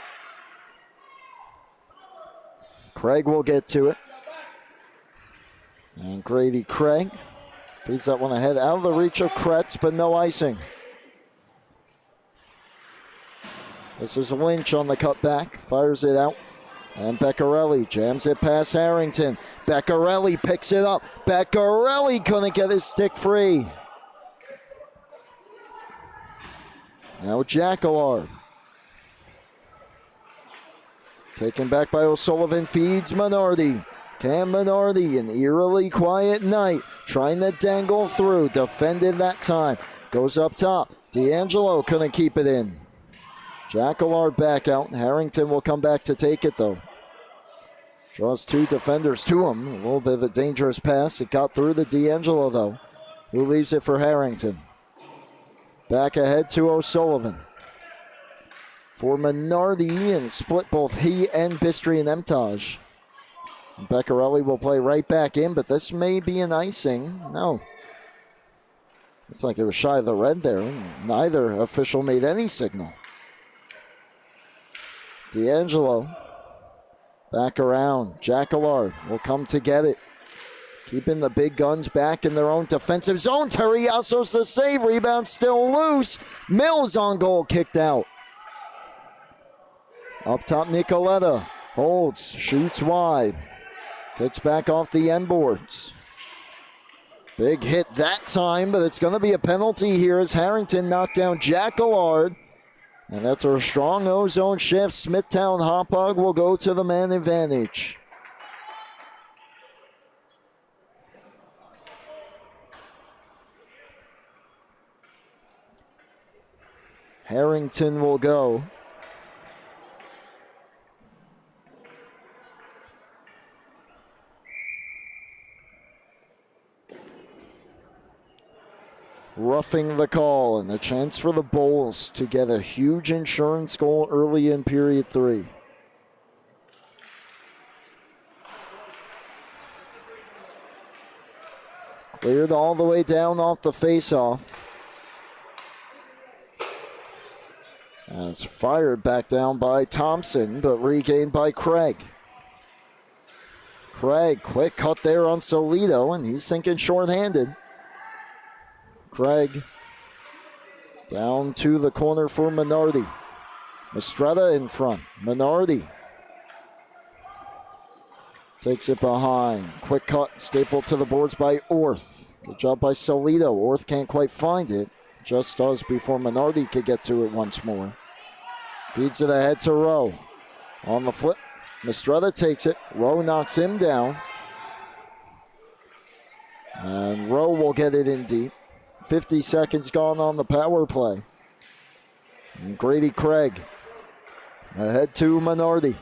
Craig will get to it. And Grady Craig feeds that one ahead out of the reach of Kretz, but no icing. This is Lynch on the cutback, fires it out. And Beccarelli jams it past Harrington. Beccarelli picks it up. Beccarelli couldn't get his stick free. Now Jackallard. Taken back by O'Sullivan, feeds Minardi. Cam Minardi, an eerily quiet night, trying to dangle through, defended that time. Goes up top. D'Angelo couldn't keep it in. Jackallard back out. Harrington will come back to take it, though. Draws two defenders to him. A little bit of a dangerous pass. It got through to D'Angelo, though, who leaves it for Harrington. Back ahead to O'Sullivan. For Minardi, and split both he and Bistri and Emtage. Beccarelli will play right back in, but this may be an icing. No. Looks like it was shy of the red there. Neither official made any signal. D'Angelo back around. Jackallard will come to get it. Keeping the big guns back in their own defensive zone. Terriazos the save. Rebound still loose. Mills on goal, kicked out. Up top, Nicoletta holds, shoots wide. Kicks back off the end boards. Big hit that time, but it's going to be a penalty here as Harrington knocked down Jackallard. And after a strong O-zone shift, Smithtown Hauppauge will go to the man advantage. Harrington will go. Roughing the call, and the chance for the Bulls to get a huge insurance goal early in period 3. Cleared all the way down off the face-off. And it's fired back down by Thompson, but regained by Craig. Craig, quick cut there on Solito, and he's thinking shorthanded. Craig down to the corner for Minardi. Mistretta in front. Minardi takes it behind. Quick cut, stapled to the boards by Orth. Good job by Solito. Orth can't quite find it. Just does before Minardi could get to it once more. Feeds it ahead to Rowe. On the flip, Mistretta takes it. Rowe knocks him down. And Rowe will get it in deep. 50 seconds gone on the power play. And Grady Craig ahead to Minardi.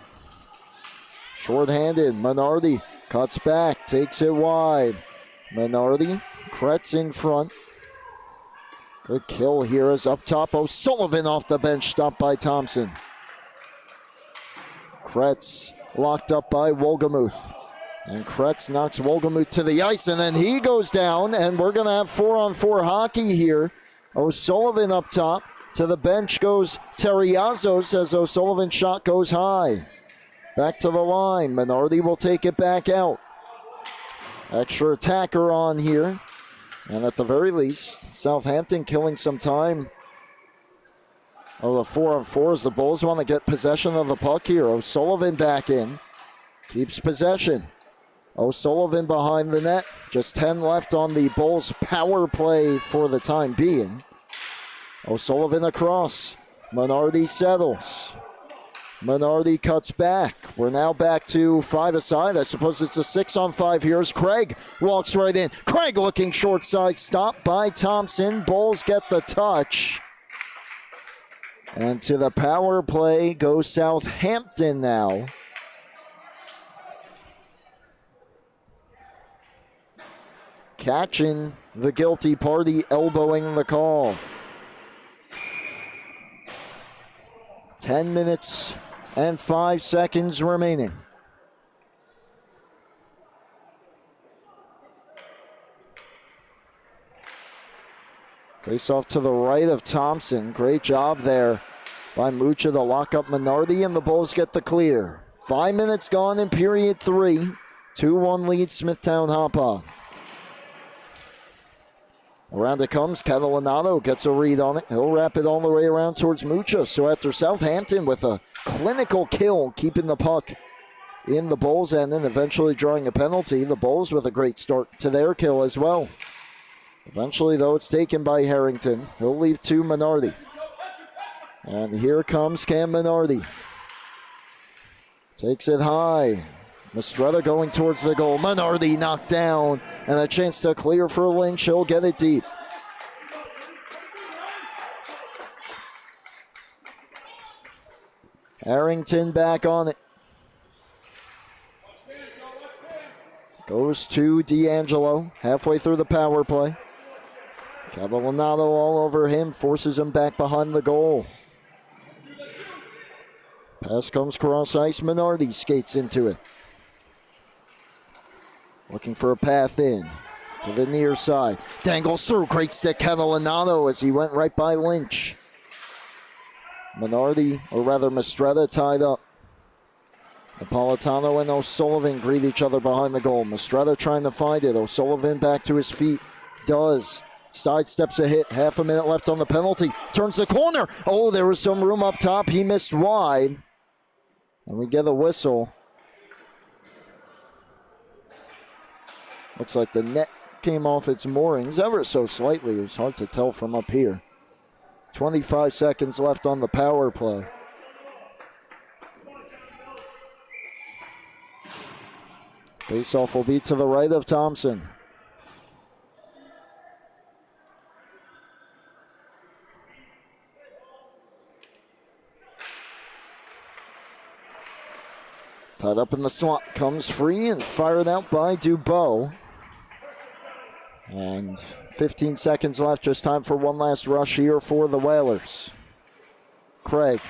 Short-handed, Minardi cuts back, takes it wide. Minardi, Kretz in front. Good kill here is up top. O'Sullivan off the bench, stopped by Thompson. Kretz locked up by Wolgamuth. And Kretz knocks Wolgamuth to the ice, and then he goes down, and we're going to have 4-on-4 hockey here. O'Sullivan up top. To the bench goes Terriazos as O'Sullivan's shot goes high. Back to the line. Minardi will take it back out. Extra attacker on here. And at the very least, Southampton killing some time. Oh, the 4-on-4 as the Bulls want to get possession of the puck here. O'Sullivan back in. Keeps possession. O'Sullivan behind the net. Just 10 left on the Bulls power play for the time being. O'Sullivan across. Minardi settles. Minardi cuts back. We're now back to 5-a-side. I suppose it's a 6-on-5 here as Craig walks right in. Craig looking short side, stopped by Thompson. Bulls get the touch. And to the power play goes Southampton now. Catching the guilty party, elbowing the call. 10 minutes and 5 seconds remaining. Face off to the right of Thompson. Great job there by Mucha to lock up Minardi, and the Bulls get the clear. 5 minutes gone in period 3. 2-1 lead Smithtown Hauppauge. Around it comes. Catalanato gets a read on it. He'll wrap it all the way around towards Mucha. So after Southampton with a clinical kill, keeping the puck in the Bulls' end and eventually drawing a penalty, the Bulls with a great start to their kill as well. Eventually, though, it's taken by Harrington. He'll leave to Minardi. And here comes Cam Minardi. Takes it high. Mistretta going towards the goal. Minardi knocked down, and a chance to clear for Lynch. He'll get it deep. Harrington back on it. Goes to D'Angelo, halfway through the power play. Catalanato all over him, forces him back behind the goal. Pass comes cross ice. Minardi skates into it. Looking for a path in to the near side. Dangles through. Great stick, Catalanato, as he went right by Lynch. Minardi, or rather Mistretta, tied up. Napolitano and O'Sullivan greet each other behind the goal. Mistretta trying to find it. O'Sullivan back to his feet. Does. Sidesteps a hit. Half a minute left on the penalty. Turns the corner. Oh, there was some room up top. He missed wide. And we get a whistle. Looks like the net came off its moorings ever so slightly. It was hard to tell from up here. 25 seconds left on the power play. Face-off will be to the right of Thompson. Tied up in the slot, comes free and fired out by Dubois. And 15 seconds left, just time for one last rush here for the Whalers. Craig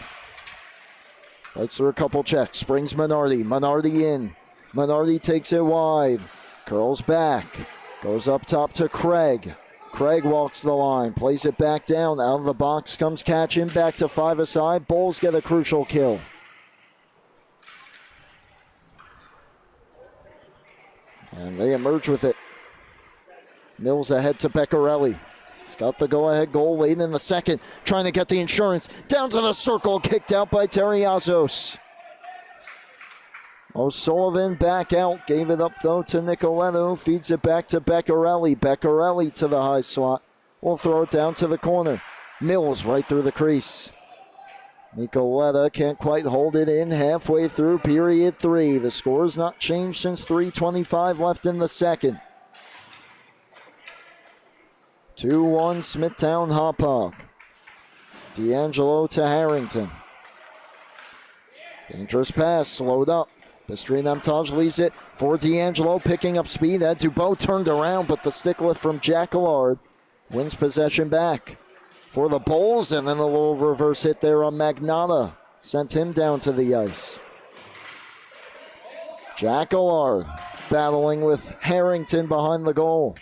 fights through a couple checks, brings Minardi. Minardi in. Minardi takes it wide, curls back, goes up top to Craig. Craig walks the line, plays it back down, out of the box comes Catchin, back to 5-a-side. Bulls get a crucial kill. And they emerge with it. Mills ahead to Beccarelli. He's got the go-ahead goal late in the second. Trying to get the insurance. Down to the circle. Kicked out by Terriazos. O'Sullivan back out. Gave it up, though, to Nicoletto. Feeds it back to Beccarelli. Beccarelli to the high slot. We'll throw it down to the corner. Mills right through the crease. Nicoletta can't quite hold it in halfway through period 3. The score's not changed since 3:25 left in the second. 2-1 Smithtown Hauppauge. D'Angelo to Harrington. Dangerous pass, slowed up. Pistrin-Hauppauge leaves it for D'Angelo, picking up speed. Had Dubois turned around, but the stick lift from Jack Allard wins possession back for the Bulls, and then a little reverse hit there on Magnotta. Sent him down to the ice. Jack Allard battling with Harrington behind the goal.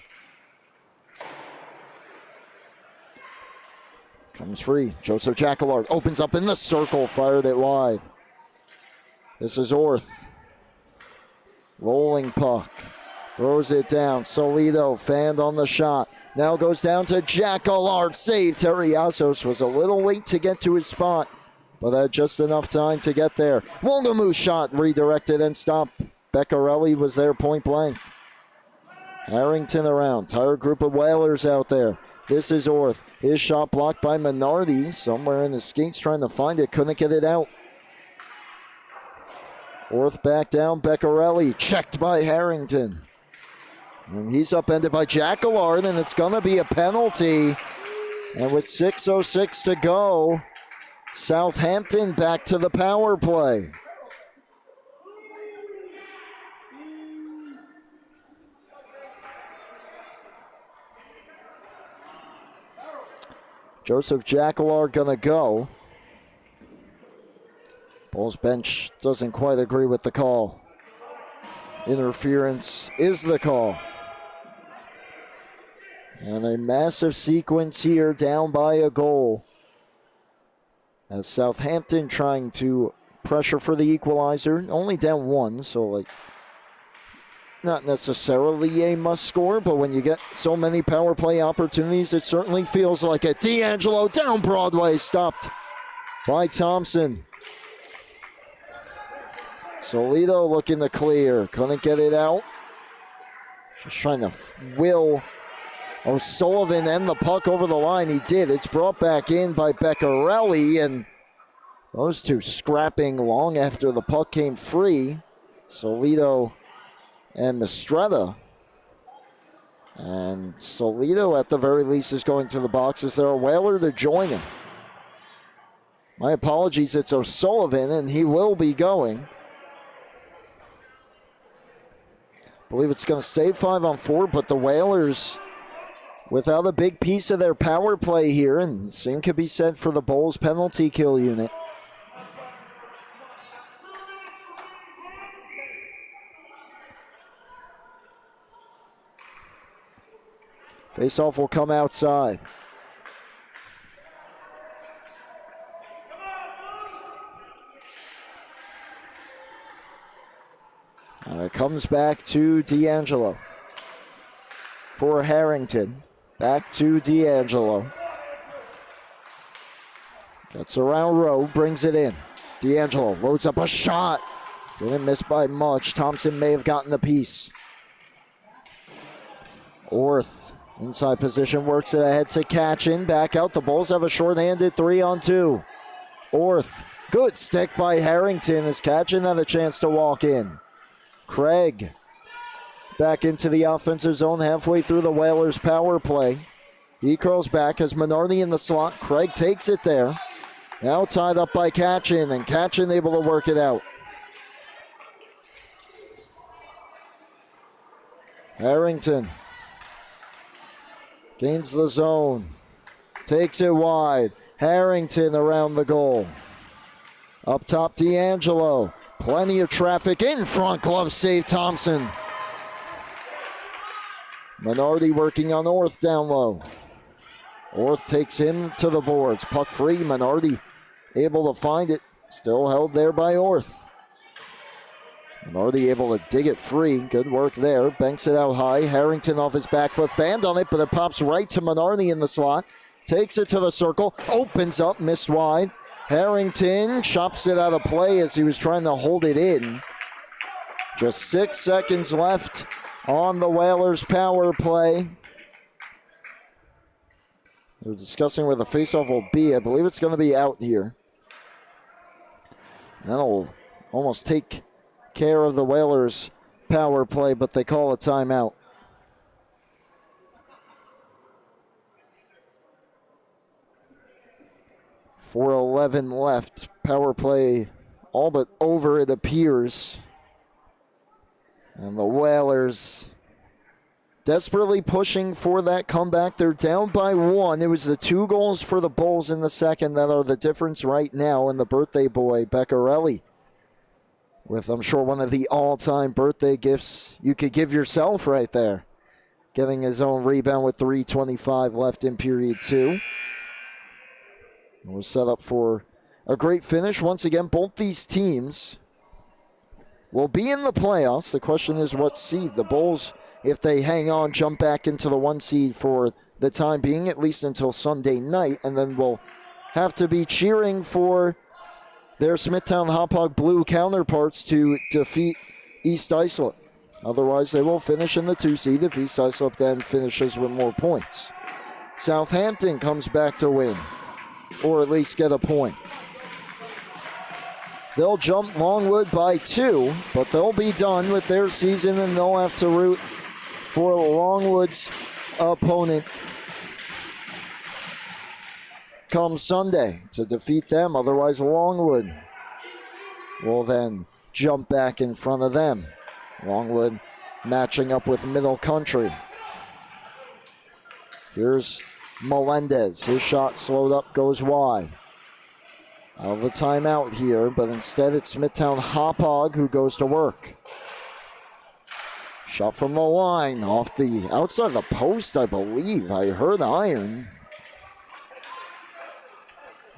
Comes free. Joseph Jack Allard opens up in the circle, fired it wide. This is Orth. Rolling puck. Throws it down. Solido fanned on the shot. Now goes down to Jack Allard. Save. Terriazos was a little late to get to his spot, but had just enough time to get there. Wildermuth shot redirected and stopped. Beccarelli was there point blank. Harrington around. Tired group of Whalers out there. This is Orth. His shot blocked by Minardi. Somewhere in the skates trying to find it. Couldn't get it out. Orth back down. Beccarelli checked by Harrington. And he's upended by Jacquillard, and it's going to be a penalty. And with 6:06 to go, Southampton back to the power play. Joseph Jacquillard going to go. Bulls bench doesn't quite agree with the call. Interference is the call. And a massive sequence here, down by a goal. As Southampton trying to pressure for the equalizer. Only down one, so not necessarily a must score, but when you get so many power play opportunities, it certainly feels like it. D'Angelo down Broadway, stopped by Thompson. Solido looking to clear, couldn't get it out. Just trying to will O'Sullivan and the puck over the line. He did. It's brought back in by Beccarelli, and those two scrapping long after the puck came free. Solido and Mistretta. And Solido, at the very least, is going to the box. Is there a Whaler to join him? My apologies, it's O'Sullivan, and he will be going. I believe it's going to stay 5-on-4, but the Whalers, without a big piece of their power play here, and the same could be said for the Bulls penalty kill unit. Faceoff will come outside. It comes back to D'Angelo. For Harrington. Back to D'Angelo. Gets around Rowe, brings it in. D'Angelo loads up a shot. Didn't miss by much. Thompson may have gotten the piece. Orth, inside position, works it ahead to Katchen. Back out. The Bulls have a short-handed 3-on-2. Orth, good stick by Harrington as Katchen had a chance to walk in. Craig back into the offensive zone halfway through the Whalers' power play. He curls back as Minardi in the slot. Craig takes it there. Now tied up by Katchen, and Katchen able to work it out. Harrington gains the zone. Takes it wide. Harrington around the goal. Up top, D'Angelo. Plenty of traffic in front. Glove save, Thompson. Minardi working on Orth down low. Orth takes him to the boards. Puck free. Minardi able to find it. Still held there by Orth. Minardi able to dig it free. Good work there. Banks it out high. Harrington off his back foot. Fanned on it, but it pops right to Minardi in the slot. Takes it to the circle. Opens up. Missed wide. Harrington chops it out of play as he was trying to hold it in. Just 6 seconds left on the Whalers' power play. We're discussing where the faceoff will be. I believe it's going to be out here. That'll almost take care of the Whalers' power play, but they call a timeout. .4:11 left. Power play all but over, it appears. And the Whalers desperately pushing for that comeback. They're down by one. It was the 2 goals for the Bulls in the second that are the difference right now. And the birthday boy, Beccarelli, with, I'm sure, one of the all-time birthday gifts you could give yourself right there. Getting his own rebound with 3:25 left in period 2. We're set up for a great finish. Once again, both these teams will be in the playoffs. The question is what seed. The Bulls, if they hang on, jump back into the 1 seed for the time being, at least until Sunday night, and then we'll have to be cheering for their Smithtown Hauppauge Blue counterparts to defeat East Islip. Otherwise, they will finish in the 2 seed if East Islip then finishes with more points. Southampton comes back to win, or at least get a point. They'll jump Longwood by 2, but they'll be done with their season and they'll have to root for Longwood's opponent come Sunday to defeat them. Otherwise, Longwood will then jump back in front of them. Longwood matching up with Middle Country. Here's Melendez. His shot slowed up, goes wide. Out of the timeout here, but instead it's Smithtown Hauppauge who goes to work. Shot from the line, off the outside of the post, I believe. I heard iron.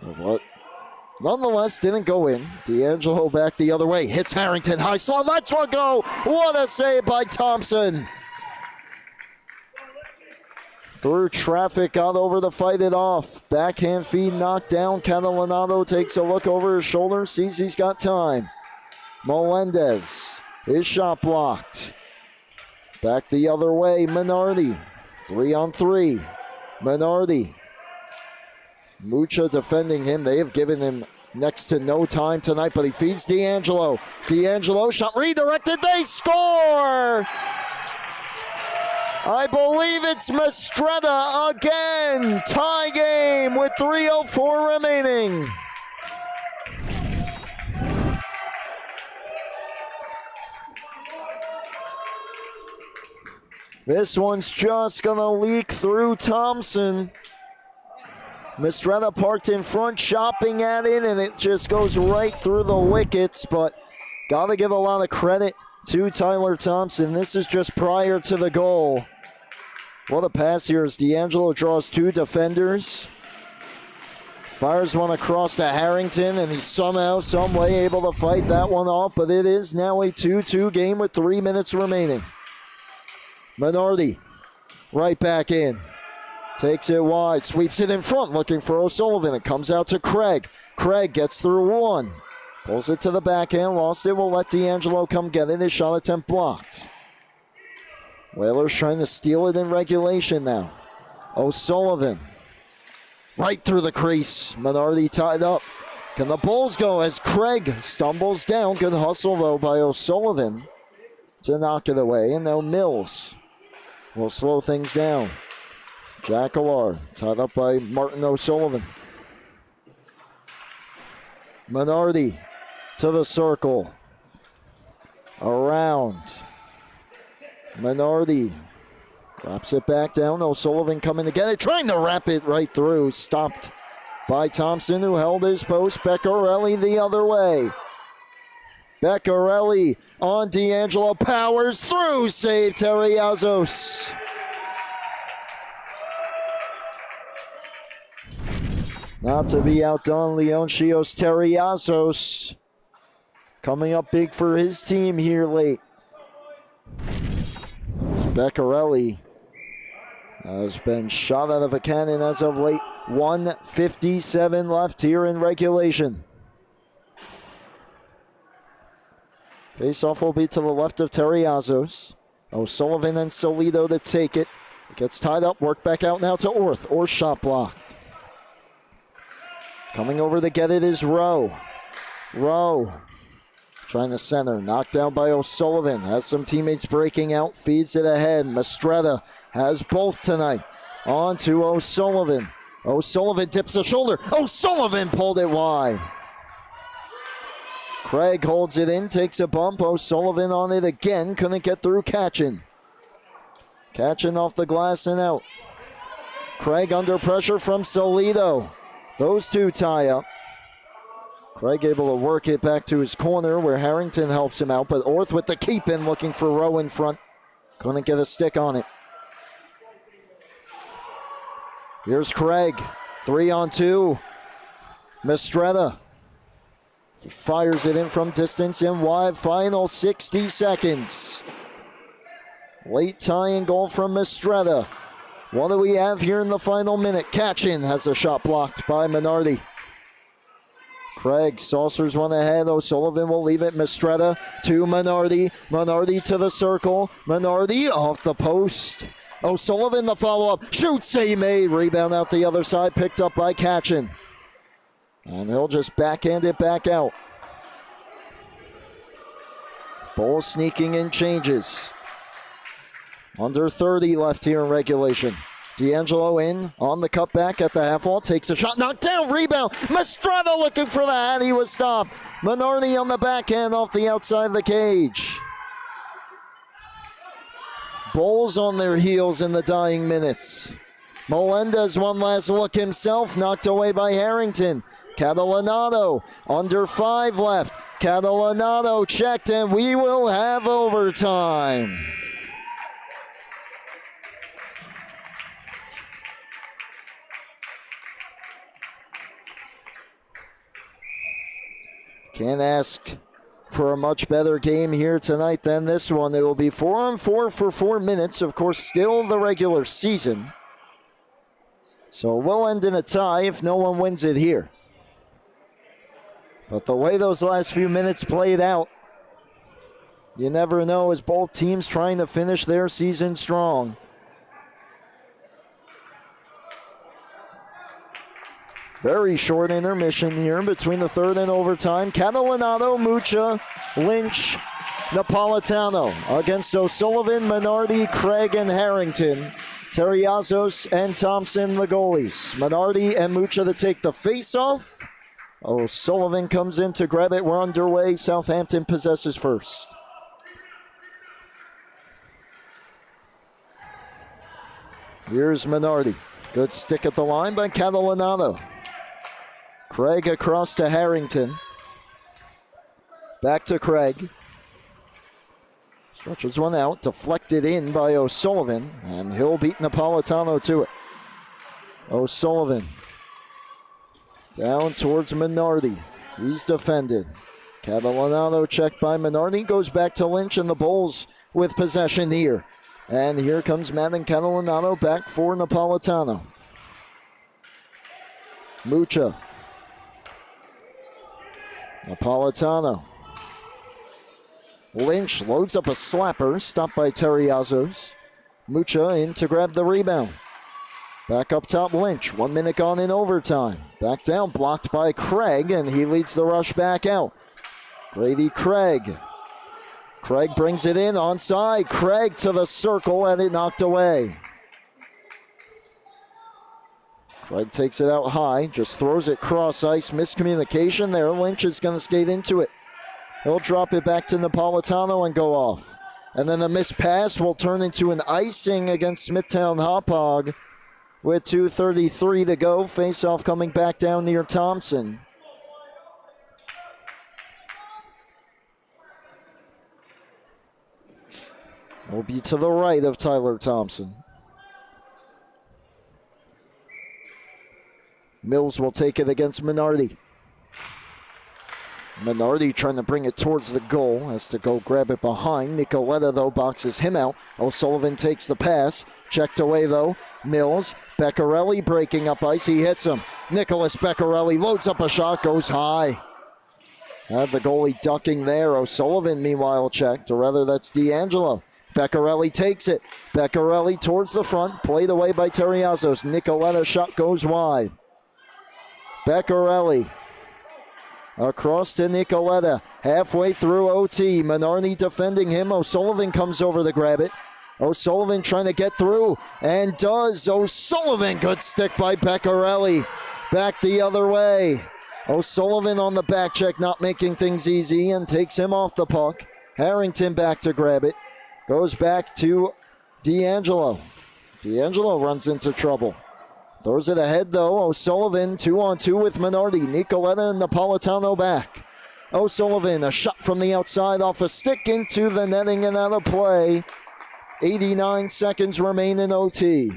But nonetheless, didn't go in. D'Angelo back the other way. Hits Harrington. High slot. Lets one go. What a save by Thompson. Through traffic, got over to fight it off. Backhand feed knocked down. Catalanato takes a look over his shoulder, sees he's got time. Melendez, his shot blocked. Back the other way, Minardi. 3-on-3. Minardi. Mucha defending him. They have given him next to no time tonight, but he feeds D'Angelo. D'Angelo, shot redirected. They score! I believe it's Mistretta again. Tie game with 3:04 remaining. This one's just going to leak through Thompson. Mistretta parked in front, chopping at it, and it just goes right through the wickets, but got to give a lot of credit to Tyler Thompson. This is just prior to the goal. What a pass here as D'Angelo draws 2 defenders. Fires one across to Harrington, and he's somehow, some way able to fight that one off, but it is now a 2-2 game with 3 minutes remaining. Minardi, right back in. Takes it wide, sweeps it in front, looking for O'Sullivan. It comes out to Craig. Craig gets through one. Pulls it to the backhand, lost it, will let D'Angelo come get it. His shot attempt blocked. Whalers trying to steal it in regulation now. O'Sullivan, right through the crease. Minardi tied up. Can the Bulls go as Craig stumbles down? Good hustle, though, by O'Sullivan to knock it away. And now Mills will slow things down. Jackalar tied up by Martin O'Sullivan. Minardi to the circle. Around. Minardi wraps it back down. O'Sullivan coming to get it. Trying to wrap it right through. Stopped by Thompson, who held his post. Beccarelli the other way. Beccarelli on D'Angelo. Powers through. Save Terriazos. Not to be outdone, Leoncios Terriazos coming up big for his team here late. Beccarelli has been shot out of a cannon as of late. 1:57 left here in regulation. Face-off will be to the left of Terriazos. O'Sullivan and Solido to take it. It gets tied up, work back out now to Orth. Orth shot blocked. Coming over to get it is Rowe. Rowe trying to center, knocked down by O'Sullivan. Has some teammates breaking out, feeds it ahead. Mistretta has both tonight. On to O'Sullivan. O'Sullivan dips the shoulder. O'Sullivan pulled it wide. Craig holds it in, takes a bump. O'Sullivan on it again, couldn't get through Catchin. Catchin off the glass and out. Craig under pressure from Solido. Those two tie up. Craig able to work it back to his corner where Harrington helps him out, but Orth with the keep in looking for Rowe in front. Couldn't get a stick on it. Here's Craig, 3-on-2. Mistretta fires it in from distance and wide. Final 60 seconds. Late tying goal from Mistretta. What do we have here in the final minute? Catchin has a shot blocked by Minardi. Craig saucers one ahead. O'Sullivan will leave it. Mistretta to Minardi. Minardi to the circle. Minardi off the post. O'Sullivan the follow-up. Shoots, he made. Rebound out the other side. Picked up by Catchin. And he'll just backhand it back out. Bulls sneaking in changes. Under 30 left here in regulation. D'Angelo in on the cutback at the half wall. Takes a shot, knocked down, rebound. Mastrada looking for that. He was stopped. Minardi on the backhand off the outside of the cage. Bulls on their heels in the dying minutes. Melendez one last look himself, knocked away by Harrington. Catalanato, under 5 left. Catalanato checked, and we will have overtime. Can't ask for a much better game here tonight than this one. It will be 4-on-4 for 4 minutes. Of course, still the regular season. So we'll end in a tie if no one wins it here. But the way those last few minutes played out, you never know, as both teams trying to finish their season strong. Very short intermission here between the third and overtime. Catalanato, Mucha, Lynch, Napolitano against O'Sullivan, Minardi, Craig, and Harrington. Terriazos and Thompson, the goalies. Minardi and Mucha to take the face-off. O'Sullivan comes in to grab it. We're underway. Southampton possesses first. Here's Minardi. Good stick at the line by Catalanato. Craig across to Harrington. Back to Craig. Stretches one out, deflected in by O'Sullivan, and he'll beat Napolitano to it. O'Sullivan down towards Minardi. He's defended. Catalanato checked by Minardi, goes back to Lynch, and the Bulls with possession here. And here comes Madden Catalanato back for Napolitano. Mucha. Napolitano. Lynch loads up a slapper, stopped by Terriazos. Mucha in to grab the rebound. Back up top, Lynch. 1 minute gone in overtime. Back down, blocked by Craig, and he leads the rush back out. Grady Craig. Craig brings it in, onside. Craig to the circle, and it knocked away. Craig takes it out high, just throws it cross ice. Miscommunication there. Lynch is going to skate into it. He'll drop it back to Napolitano and go off. And then the missed pass will turn into an icing against Smithtown Hauppauge with 2:33 to go. Face-off coming back down near Thompson. Will be to the right of Tyler Thompson. Mills will take it against Minardi. Minardi trying to bring it towards the goal. Has to go grab it behind. Nicoletta, though, boxes him out. O'Sullivan takes the pass. Checked away, though. Mills. Beccarelli breaking up ice. He hits him. Nicholas Beccarelli loads up a shot. Goes high. Had the goalie ducking there. O'Sullivan, meanwhile, checked. Or rather, that's D'Angelo. Beccarelli takes it. Beccarelli towards the front. Played away by Terriazos. Nicoletta shot goes wide. Beccarelli across to Nicoletta. Halfway through OT. Minardi defending him. O'Sullivan comes over to grab it. O'Sullivan trying to get through. And does. O'Sullivan. Good stick by Beccarelli. Back the other way. O'Sullivan on the back check, not making things easy, and takes him off the puck. Harrington back to grab it. Goes back to D'Angelo. D'Angelo runs into trouble. Throws it ahead, though. O'Sullivan 2-on-2 with Minardi. Nicoletta and Napolitano back. O'Sullivan, a shot from the outside off a stick into the netting and out of play. 89 seconds remain in OT.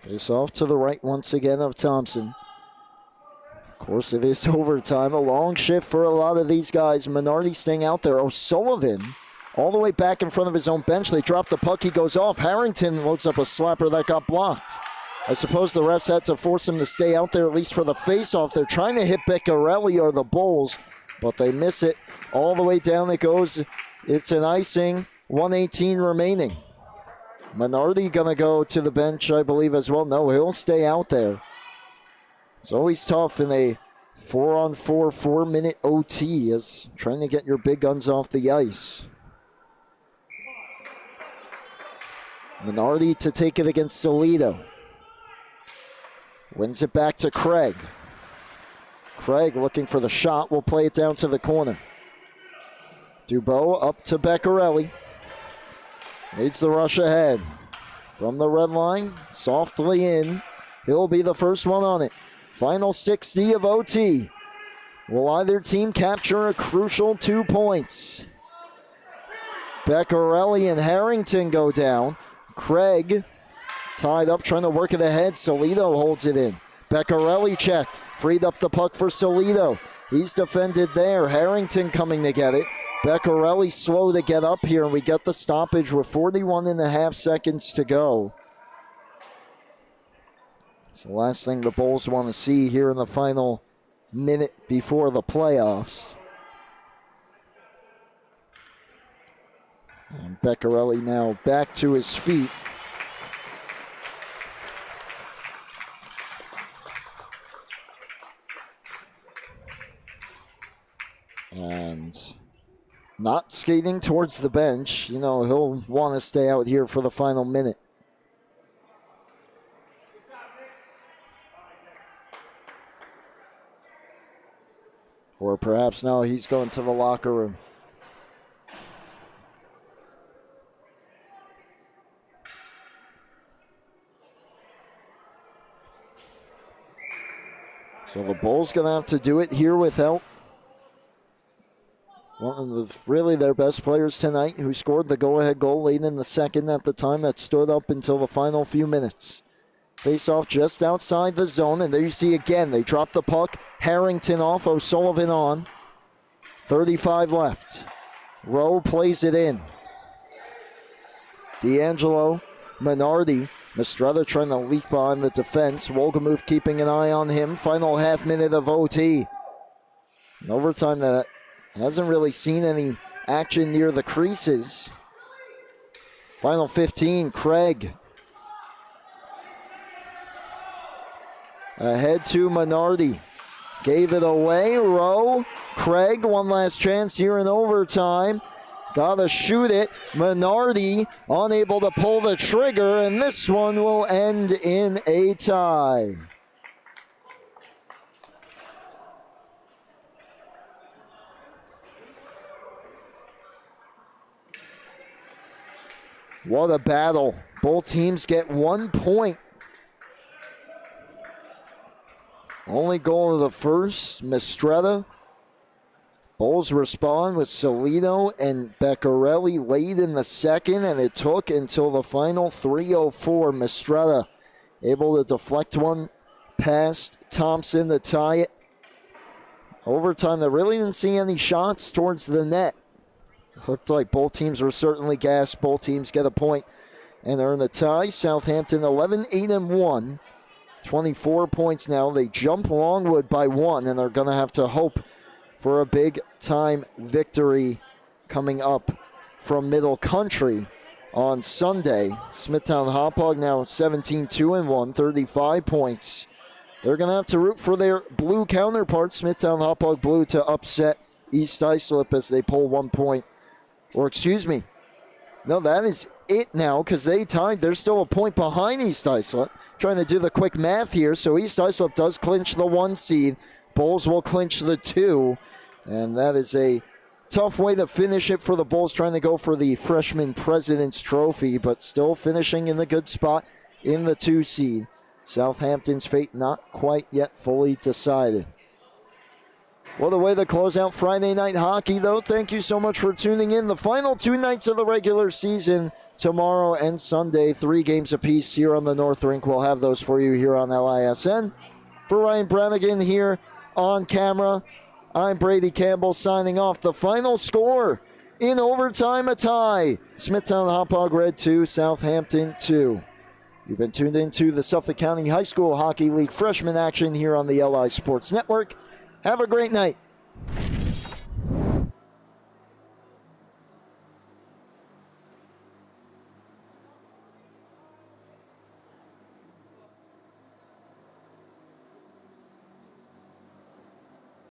Face off to the right once again of Thompson. Of course, it is overtime. A long shift for a lot of these guys. Minardi staying out there. O'Sullivan all the way back in front of his own bench. They drop the puck. He goes off. Harrington loads up a slapper that got blocked. I suppose the refs had to force him to stay out there, at least for the face-off. They're trying to hit Beccarelli or the Bulls, but they miss it. All the way down it goes. It's an icing. 1:18 remaining. Minardi going to go to the bench, I believe, as well. No, he'll stay out there. It's always tough in a 4-on-4, 4-minute OT is trying to get your big guns off the ice. Minardi to take it against Solido. Wins it back to Craig. Craig looking for the shot. Will play it down to the corner. Dubois up to Beccarelli. Leads the rush ahead. From the red line, softly in. He'll be the first one on it. Final 60 of OT. Will either team capture a crucial 2 points? Beccarelli and Harrington go down. Craig tied up, trying to work it ahead. Solido holds it in. Beccarelli check. Freed up the puck for Solido. He's defended there. Harrington coming to get it. Beccarelli slow to get up here, and we get the stoppage with 41.5 seconds to go. So last thing the Bulls want to see here in the final minute before the playoffs. And Beccarelli now back to his feet. And not skating towards the bench. You know, he'll want to stay out here for the final minute. Or perhaps no, he's going to the locker room. So the Bulls going to have to do it here without one of really their best players tonight, who scored the go-ahead goal late in the second at the time that stood up until the final few minutes. Face-off just outside the zone, and there you see again, they drop the puck. Harrington off, O'Sullivan on. 35 left. Rowe plays it in. D'Angelo, Minardi. Mistretta trying to leak behind the defense. Wolgemuth keeping an eye on him. Final half minute of OT. In overtime that hasn't really seen any action near the creases. Final 15, Craig. Ahead to Minardi. Gave it away. Rowe. Craig, one last chance here in overtime. Gotta shoot it. Minardi unable to pull the trigger, and this one will end in a tie. What a battle. Both teams get 1 point. Only goal of the first, Mistretta. Bulls respond with Solido and Beccarelli late in the second, and it took until the final 3:04. Mistretta able to deflect one past Thompson to tie it. Overtime, they really didn't see any shots towards the net. Looked like both teams were certainly gassed. Both teams get a point and earn the tie. Southampton 11-8-1. 24 points now. They jump Longwood by 1, and they're going to have to hope for a big-time victory coming up from Middle Country on Sunday. Smithtown Hauppauge now 17-2-1, 35 points. They're going to have to root for their blue counterparts, Smithtown Hauppauge Blue, to upset East Islip as they pull 1 point. Or excuse me, no, that is it now, because they tied. They're still a point behind East Islip. Trying to do the quick math here. So East Islip does clinch the 1 seed. Bulls will clinch the 2. And that is a tough way to finish it for the Bulls, trying to go for the Freshman President's Trophy, but still finishing in the good spot in the 2 seed. Southampton's fate not quite yet fully decided. What a way to close out Friday night hockey, though. Thank you so much for tuning in. The final 2 nights of the regular season, tomorrow and Sunday, 3 games apiece here on the North Rink. We'll have those for you here on LISN. For Ryan Brannigan here on camera, I'm Brady Campbell signing off. The final score in overtime, a tie. Smithtown Hauppauge Red 2, Southampton 2. You've been tuned into the Suffolk County High School Hockey League freshman action here on the LI Sports Network. Have a great night.